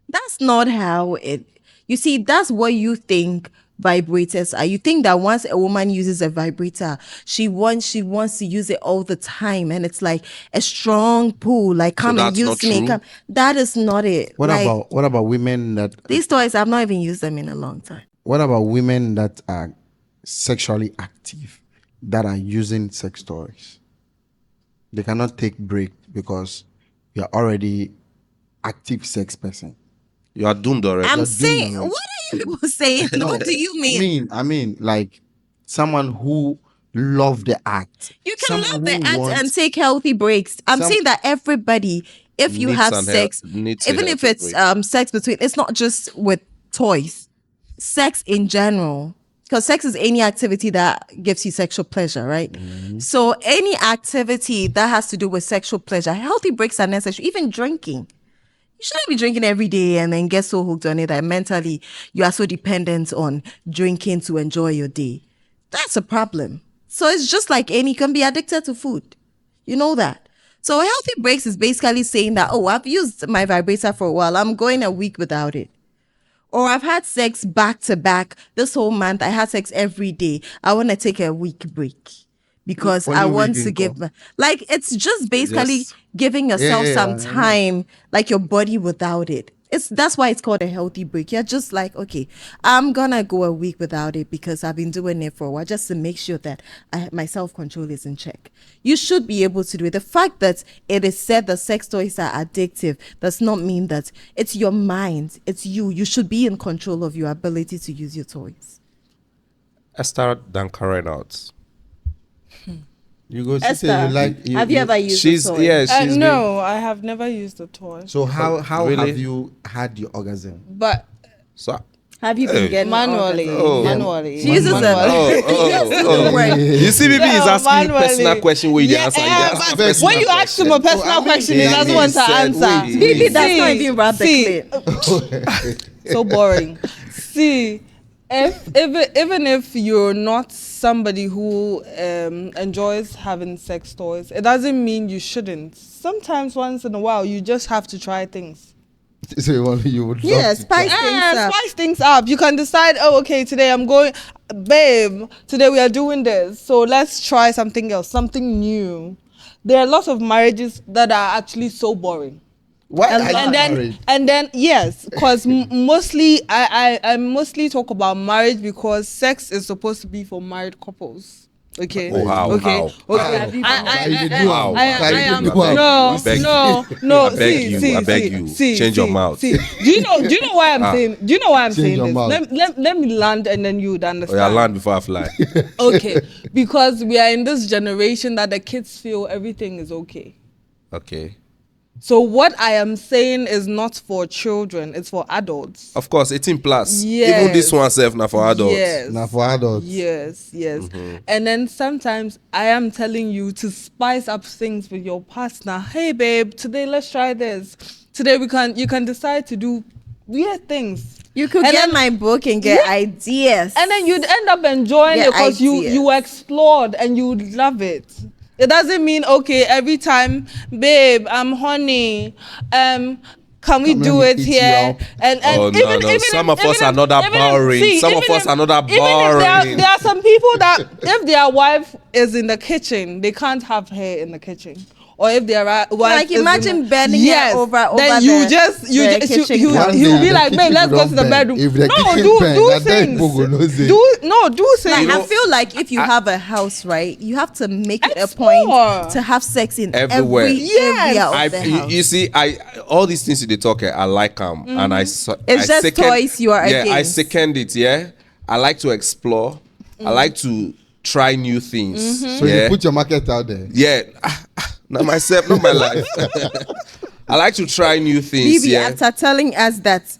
That's not how it... You see, that's what you think vibrators are. You think that once a woman uses a vibrator, she wants to use it all the time, and it's like a strong pull, like come and use me. Come. That is not it. What about women that... These toys, I've not even used them in a long time. What about women that are sexually active, that are using sex toys? They cannot take break because you're already active sex person. You are doomed already. I'm saying, what are you people saying? No, what do you mean? I mean, like someone who love the act. You can love the act and take healthy breaks. I'm saying that everybody, if you have sex, even if it's sex between, it's not just with toys. Sex in general, because sex is any activity that gives you sexual pleasure, right? Mm-hmm. So any activity that has to do with sexual pleasure, healthy breaks are necessary. Even drinking. You shouldn't be drinking every day and then get so hooked on it that mentally you are so dependent on drinking to enjoy your day. That's a problem. So it's just like you can be addicted to food. You know that. So healthy breaks is basically saying that, I've used my vibrator for a while. I'm going a week without it. Or I've had sex back to back this whole month. I had sex every day. I want to take a week break because I want to give, like, it's just basically giving yourself some time, like your body without it. That's why it's called a healthy break. You're just like, okay, I'm gonna go a week without it because I've been doing it for a while, just to make sure that my self-control is in check. You should be able to do it. The fact that it is said that sex toys are addictive does not mean that it's your mind. It's you. You should be in control of your ability to use your toys. Esther Dankaren out. You go Esther, have you ever used a toy? Yeah, she's no, I have never used a toy. So how really? Have you had your orgasm? But have you been getting manually? Manually. She uses them. You see, Bibi is asking personal question where you answer. When you ask him a personal question, he doesn't want to answer. Bibi does not even wrap the clip. So boring. See, even if you're not somebody who enjoys having sex toys, it doesn't mean you shouldn't. Sometimes once in a while, you just have to try things. So you would spice things up. You can decide, okay, today I'm going, babe, today we are doing this. So let's try something else, something new. There are lots of marriages that are actually so boring. Why are you married? And then yes, because mostly I mostly talk about marriage because sex is supposed to be for married couples. Okay. Oh, how? Okay. How? Okay. I beg you. Change your mouth. Do you know why I'm saying? Do you know why I'm saying this? Let me land and then you would understand. Oh, yeah, land before I fly. Okay, because we are in this generation that the kids feel everything is okay. Okay. So what I am saying is not for children, it's for adults. Of course, 18 plus. Yes. Even this one self now for adults. Yes. Now for adults. Yes. And then sometimes I am telling you to spice up things with your partner. Hey babe, today let's try this. Today you can decide to do weird things. You could get my book and get ideas. And then you'd end up enjoying it because you explored and you love it. It doesn't mean, okay, every time, babe, I'm horny. Can we do it here? And even some of us are not that boring. Some of us are not that boring. There are some people that if their wife is in the kitchen, they can't have her in the kitchen. Or if their wife like imagine bending it over then he'll be like, babe, let's go to the bedroom. Do things. Do things. I feel like if you have a house, right, you have to make it a point to have sex in everywhere. Every area of the house. You see, all these things they talk, I like them, and it's just toys you are against. I second it. Yeah, I like to explore. I like to try new things. So you put your market out there. Yeah. Not myself, not my life. I like to try new things. Bibi, after telling us that's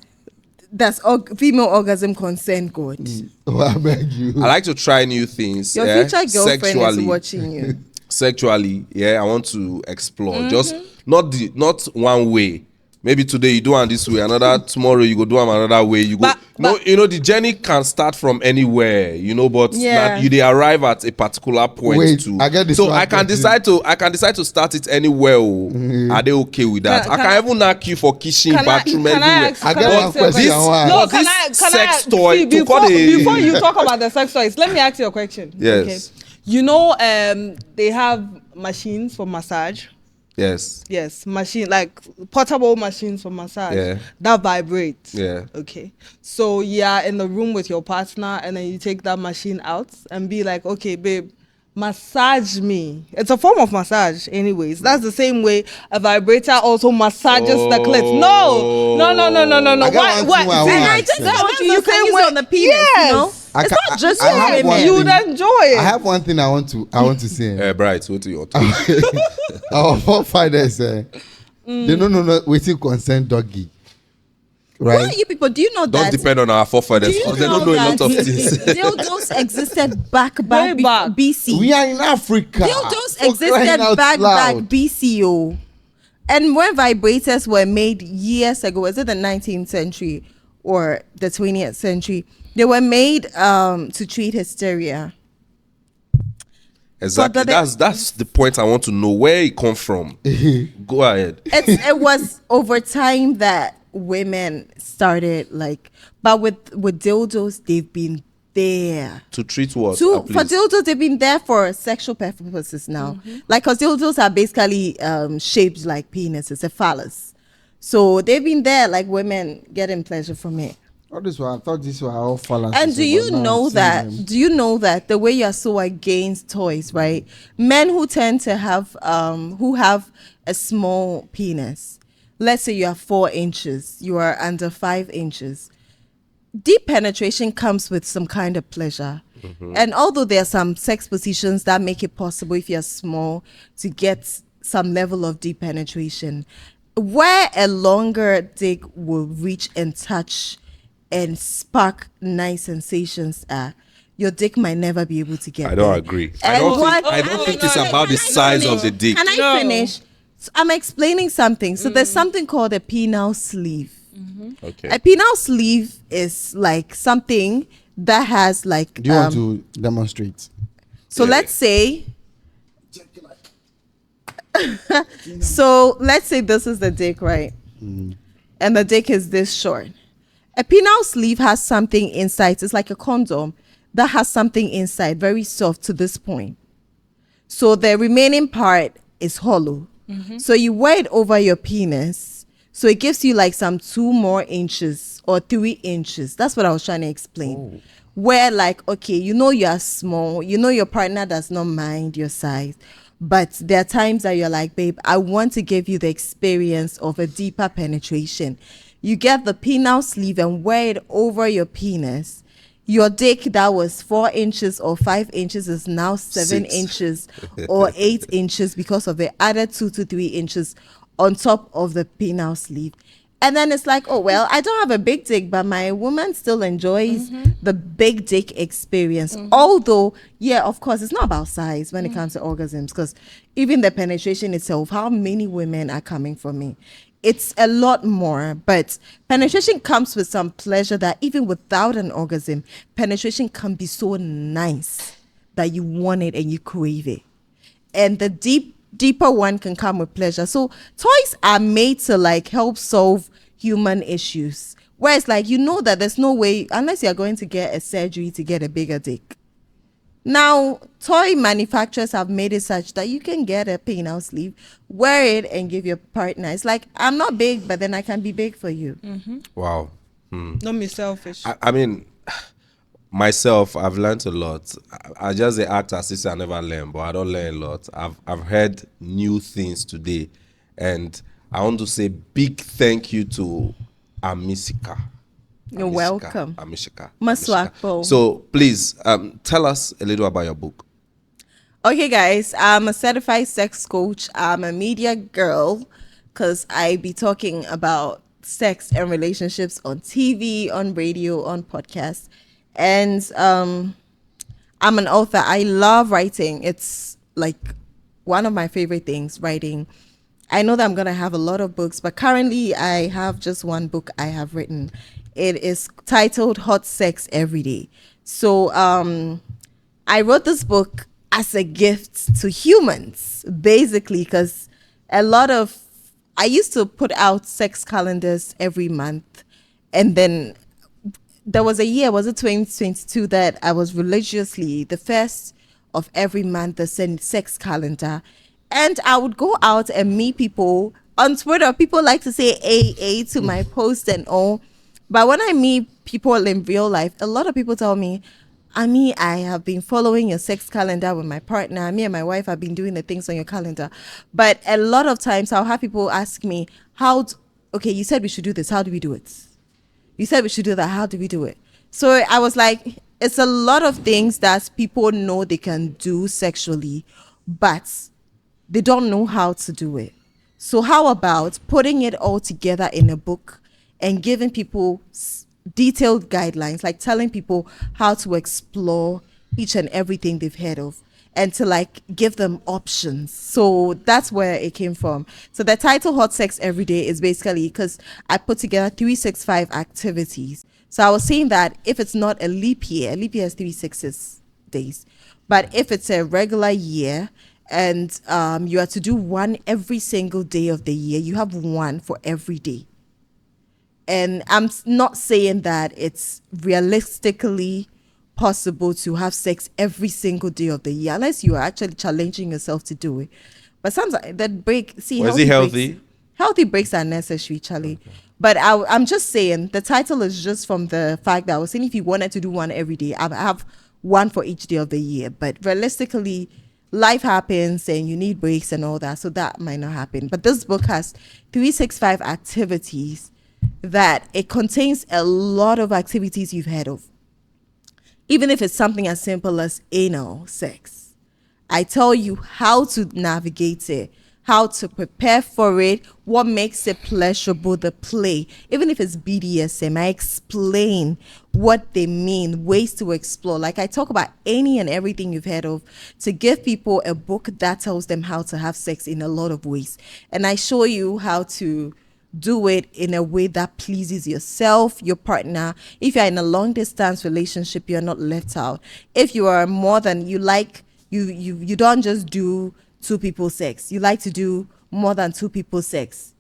female orgasm consent, God. I beg you. I like to try new things. Your future girlfriend is watching you. Sexually, I want to explore. Just not one way. Maybe today you do it this way, tomorrow you go do it another way. You go. The journey can start from anywhere, but they arrive at a particular point. Wait, too. I get this. So I can decide to start it anywhere. Are they okay with that? I can even knock you for kitchen, bathroom, everywhere. I get one question. This sex toy. Before you talk about the sex toys, let me ask you a question. Yes. Okay. They have machines for massage. Yes, machine, like portable machines for massage that vibrate. Okay, so you're in the room with your partner and then you take that machine out and be like, okay, babe, massage me. It's a form of massage anyways. That's the same way a vibrator also massages the clit. No. Why? And I just want you can use it on the penis, you know? It's not just women. You would enjoy it. I have one thing I want to say. Bright, what do you want to Our forefathers they don't know waiting consent doggy. Right? Why you people? Do you know that? Don't depend on our forefathers because they don't know a lot of things. Dildos existed back BC. We are in Africa. Dildos existed back BCO. And when vibrators were made years ago, was it the 19th century or the 20th century? They were made to treat hysteria. Exactly. That's the point I want to know where it come from. Go ahead. It was over time that women started but with dildos they've been there to treat what? For dildos they've been there for sexual purposes now. Because dildos are basically shaped like penises, a phallus. So they've been there women getting pleasure from it. All this one, I thought this were all phalluses. And do you know that the way you're so against toys, right? Men who tend to have who have a small penis, let's say you are 4 inches, you are under 5 inches, deep penetration comes with some kind of pleasure. And although there are some sex positions that make it possible if you're small to get some level of deep penetration, where a longer dick will reach and touch and spark nice sensations, your dick might never be able to get. I don't agree. I don't think it's about the size of the dick. Can I finish? So I'm explaining something. So there's something called a penile sleeve. Okay. A penile sleeve is something that has Do you want to demonstrate? So let's say. So let's say this is the dick, right? and the dick is this short. A penile sleeve has something inside. It's like a condom that has something inside, very soft to this point. So the remaining part is hollow. So you wear it over your penis. So it gives you like some 2 more inches or 3 inches. That's what I was trying to explain. Where like, okay, you know you are small. You know your partner does not mind your size. But there are times that you're like, babe, I want to give you the experience of a deeper penetration. You get the penile sleeve and wear it over your penis. Your dick that was 4 inches or 5 inches is now 7 6. inches or 8 inches because of the other 2 to 3 inches on top of the penile sleeve. And then it's like, oh, well, I don't have a big dick, but my woman still enjoys the big dick experience. Although, yeah, of course, it's not about size when it comes to orgasms, because even the penetration itself, how many women are coming from me? It's a lot more, but penetration comes with some pleasure that even without an orgasm, penetration can be so nice that you want it and you crave it. And the deeper one can come with pleasure. So toys are made to like help solve human issues. Whereas like, you know that there's no way, unless you're going to get a surgery to get a bigger dick. Now, toy manufacturers have made it such that you can get a penile sleeve, wear it, and give your partner. It's like, I'm not big, but then I can be big for you. Wow. Don't be selfish. I mean, myself, I've learned a lot. I just act as if I never learn, but I don't learn a lot. I've heard new things today, and I want to say big thank you to Shikah. You're welcome. Shikah. Maswakpo. So please tell us a little about your book. Okay, guys, I'm a certified sex coach. I'm a media girl because I be talking about sex and relationships on TV, on radio, on podcasts. And I'm an author. I love writing. It's like one of my favorite things, writing. I know that I'm going to have a lot of books, but currently I have just one book I have written. It is titled Hot Sex Every Day. So I wrote this book as a gift to humans, basically, because I used to put out sex calendars every month. And then there was a year, was it 2022, that I was religiously, the first of every month, the sex calendar. And I would go out and meet people on Twitter. People like to say AA to my post and all. But when I meet people in real life, a lot of people tell me, I have been following your sex calendar with my partner. Me and my wife have been doing the things on your calendar. But a lot of times I'll have people ask me, okay, you said we should do this. How do we do it? You said we should do that. How do we do it? So I was like, it's a lot of things that people know they can do sexually, but they don't know how to do it. So how about putting it all together in a book and giving people detailed guidelines, like telling people how to explore each and everything they've heard of, and to like give them options. So that's where it came from. So the title Hot Sex Every Day is basically because I put together 365 activities. So I was saying that if it's not a leap year has 366 days, but if it's a regular year and you are to do one every single day of the year, you have one for every day. And I'm not saying that it's realistically possible to have sex every single day of the year, unless you are actually challenging yourself to do it. But sometimes that break, see, Was it healthy? Healthy breaks are necessary, Charlie. Okay. But I'm just saying the title is just from the fact that I was saying if you wanted to do one every day, I have one for each day of the year. But realistically, life happens and you need breaks and all that, so that might not happen. But this book has 365 activities that it contains a lot of activities you've heard of. Even if it's something as simple as anal sex, I tell you how to navigate it, how to prepare for it, what makes it pleasurable, the play. Even if it's BDSM, I explain what they mean, ways to explore. Like I talk about any and everything you've heard of to give people a book that tells them how to have sex in a lot of ways. And I show you how to do it in a way that pleases yourself, your partner. If you're in a long distance relationship, you're not left out. If you are more than you like, you don't just do two people sex. You like to do more than two people sex.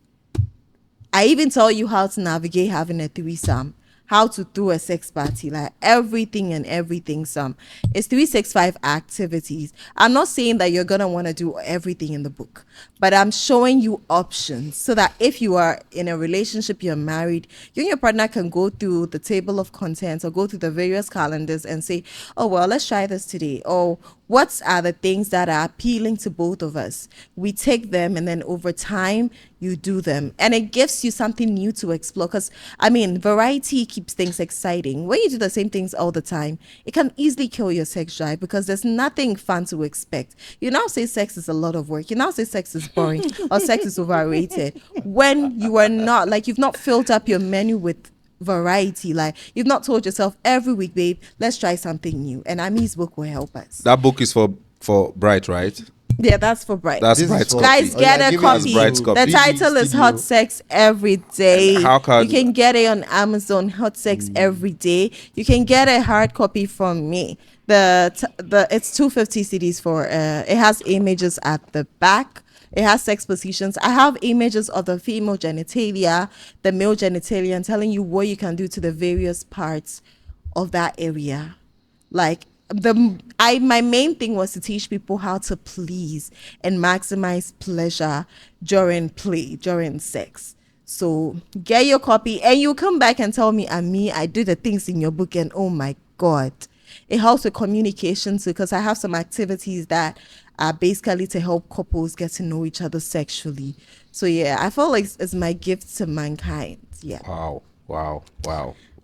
I even tell you how to navigate having a threesome, how to do a sex party, like everything and everything. It's 365 activities. I'm not saying that you're gonna want to do everything in the book, but I'm showing you options so that if you are in a relationship, you're married, you and your partner can go through the table of contents or go through the various calendars and say, oh well, let's try this today. Or what are the things that are appealing to both of us? We take them, and then over time you do them, and it gives you something new to explore. Because I mean, variety keeps things exciting. When you do the same things all the time, it can easily kill your sex drive, because there's nothing fun to expect. You now say sex is a lot of work, you now say sex is boring or sex is overrated, when you are not, like, you've not filled up your menu with variety. Like, you've not told yourself every week, babe, let's try something new. And Ami's book will help us. That book is for Bright, right? Yeah, that's for Bright. That's Bright's copy. Guys, get a copy. Bright's copy. The title is Hot Sex Every Day. And how can you can get it on Amazon, Hot Sex Every Day. You can get a hard copy from me. It's 250 CDs for it has images at the back. It has sex positions. I have images of the female genitalia, the male genitalia, and telling you what you can do to the various parts of that area. Like, my main thing was to teach people how to please and maximize pleasure during play, during sex. So get your copy, and you come back and tell me, I did the things in your book, and oh my God. It helps with communication too, because I have some activities that are basically to help couples get to know each other sexually. So yeah, I feel like it's my gift to mankind. Yeah. Wow.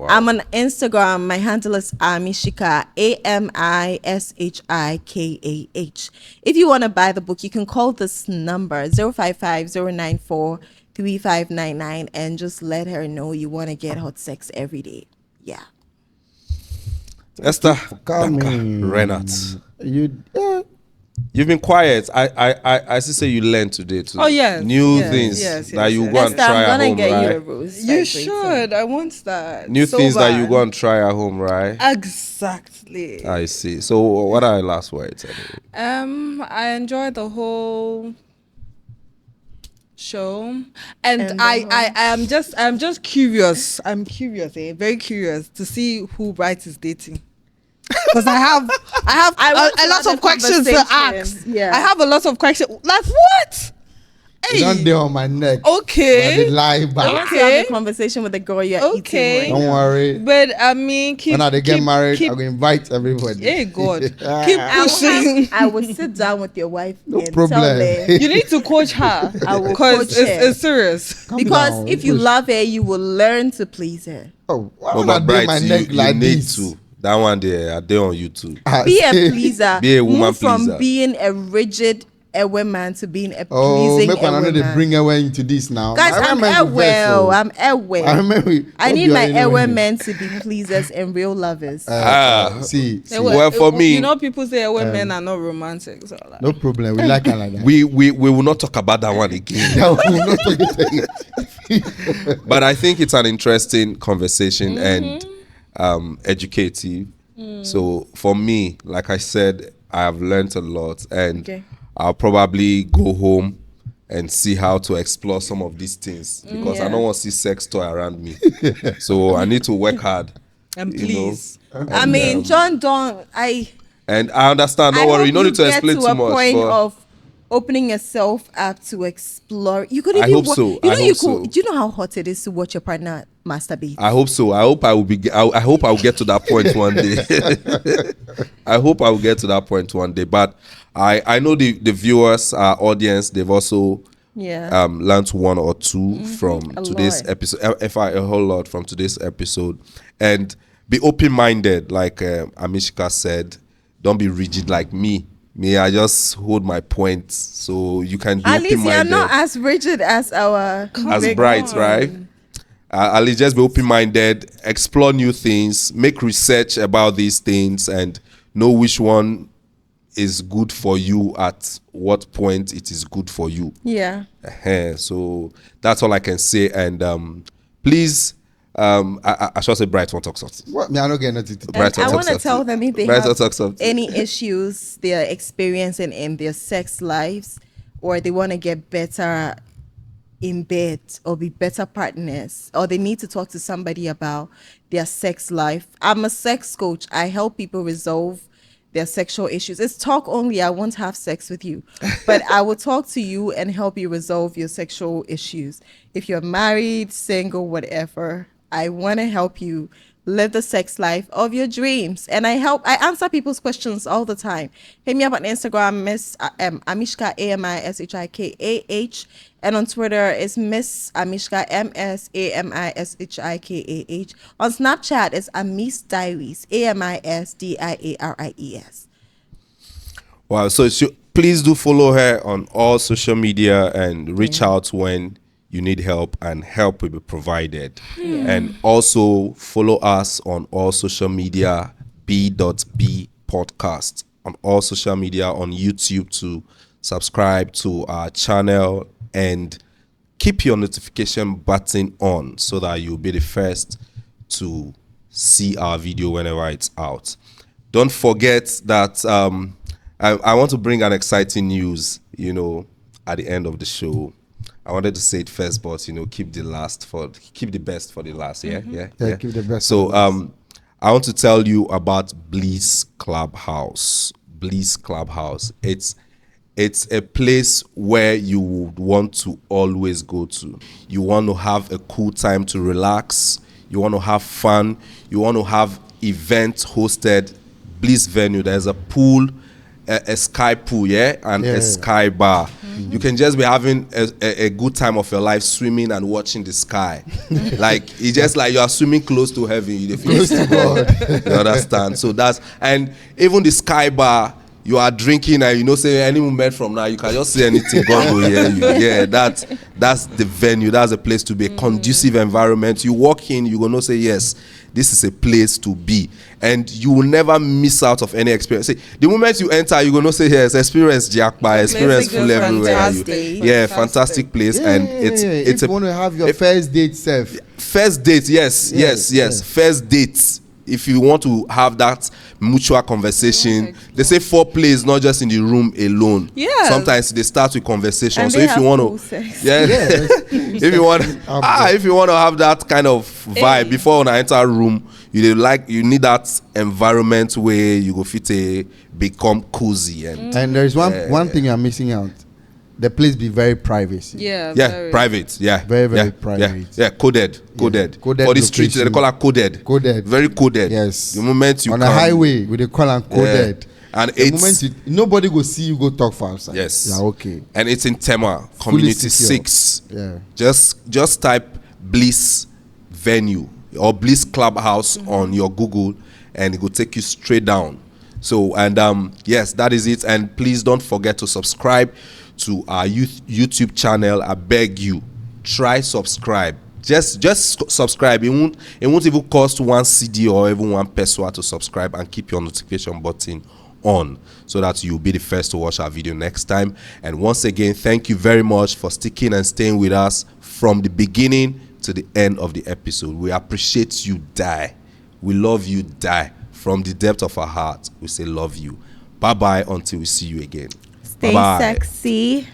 I'm on Instagram. My handle is Shikah, AMISHIKAH. If you want to buy the book, you can call this number 055-094-3599 and just let her know you want to get hot sex every day. Yeah. Esther Renat. You've been quiet. I still say you learned today too. Oh yes. New things that you go and try at home, right? You should. I want that. New things that you go and try at home, right? Exactly. I see. So what are your last words? I enjoyed the whole show, and I'm just curious. I'm curious, very curious to see who Bright is dating. Because I have a lot of questions to ask. Yeah. I have a lot of questions. Like, what? Hey. Don't deal on my neck. Okay. But they lie back. I want to have a conversation with the girl you're eating with. Don't worry. But I mean, when they get married, I'm going to invite everybody. Hey, God. Keep pushing. I will sit down with your wife. No problem. Tell her. You need to coach her. I will coach her. It's serious. Because if you love her, you will learn to please her. Oh, why would I do my neck like this? To. That one there, I did on YouTube. Be a pleaser. Be a woman Move pleaser. From being a rigid man to being a pleasing make one they bring away into this now. Guys, I'm aware. I need my men to be pleasers and real lovers. See. Well, for me, you know, people say men are not romantic. So like. No problem. We like her like that. We will not talk about that one again. But I think it's an interesting conversation and educative. So for me, like I said, I have learned a lot, and I'll probably go home and see how to explore some of these things, because I don't want to see sex toy around me. So I need to work hard. And please. I mean, John, and I understand. Don't worry. You don't need to explain too much. Point of opening yourself up to explore. You could even. I hope so. Do you know how hot it is to watch your partner masturbate? I hope so. I hope I will be. I hope I will get to that point one day. I hope I will get to that point one day. But I know the viewers, our audience, they've also learned one or two from today's episode. A whole lot from today's episode, and be open-minded, like Amishka said. Don't be rigid like me. I just hold my point, so you can be open-minded. At least you're not as rigid as our Bright, right? At least just be open-minded, explore new things, make research about these things, and know which one is good for you at what point it is good for you. Yeah. So that's all I can say. And please, I should say Bright won't talk something. What? I don't get nothing. I want to tell them if they have any issues they're experiencing in their sex lives, or they want to get better in bed or be better partners, or they need to talk to somebody about their sex life. I'm a sex coach. I help people resolve their sexual issues. It's talk only. I won't have sex with you, but I will talk to you and help you resolve your sexual issues. If you're married, single, whatever, I want to help you live the sex life of your dreams. And I answer people's questions all the time. Hit me up on Instagram, Miss Amishka, AMISHIKAH. And on Twitter, it's Miss Amishka, MSAMISHIKAH. On Snapchat, it's Amis Diaries, AMISDIARIES. Wow. So please do follow her on all social media and reach out when you need help, and help will be provided. And also follow us on all social media, B.B podcast, on all social media, on YouTube, to subscribe to our channel and keep your notification button on so that you'll be the first to see our video whenever it's out. Don't forget that I want to bring an exciting news, at the end of the show. I wanted to say it first, but keep the best for the last. Yeah. Keep the best. So I want to tell you about Bliss Clubhouse. Bliss Clubhouse. It's a place where you would want to always go to. You want to have a cool time to relax. You want to have fun. You want to have events hosted. Bliss venue. There's a pool, a sky pool, and a sky bar. You can just be having a good time of your life, swimming and watching the sky. Like, it's just like you are swimming close to heaven. You feel to God. You understand? So and even the sky bar, you are drinking and say any moment from now, you can just say anything, God will hear you. Yeah, that's the venue. That's a place to be, a conducive environment. You walk in, you're going to say, yes, this is a place to be. And you will never miss out of any experience. See, the moment you enter, you're going to say, yes, experience Jackpot, experience full everywhere. Fantastic place. And it's if you want to have your first date safe. First date, yes. First dates. If you want to have that mutual conversation, they say foreplay is not just in the room alone. Yeah. Sometimes they start with conversation. And so if you want to, if you want to have that kind of vibe before you enter a room, you need that environment where you go fit become cozy and there's one thing you're missing out. The place be very private. Private. Very private. Coded. For the streets, they call it coded. Very coded. Yes. The moment you on the highway, we they call it coded. And the moment nobody go see you go talk for outside. Yes. Yeah, okay. And it's in Tema, Community 6. Yeah. Just type Bliss Venue or Bliss Clubhouse on your Google, and it will take you straight down. So, and yes, that is it. And please don't forget to subscribe to our YouTube channel. I beg you, try subscribe. Just subscribe. It won't even cost 1 CD or even 1 peso to subscribe, and keep your notification button on so that you'll be the first to watch our video next time. And once again, thank you very much for sticking and staying with us from the beginning to the end of the episode. We appreciate you, die. We love you, die. From the depth of our heart, we say love you. Bye bye until we see you again. Stay sexy.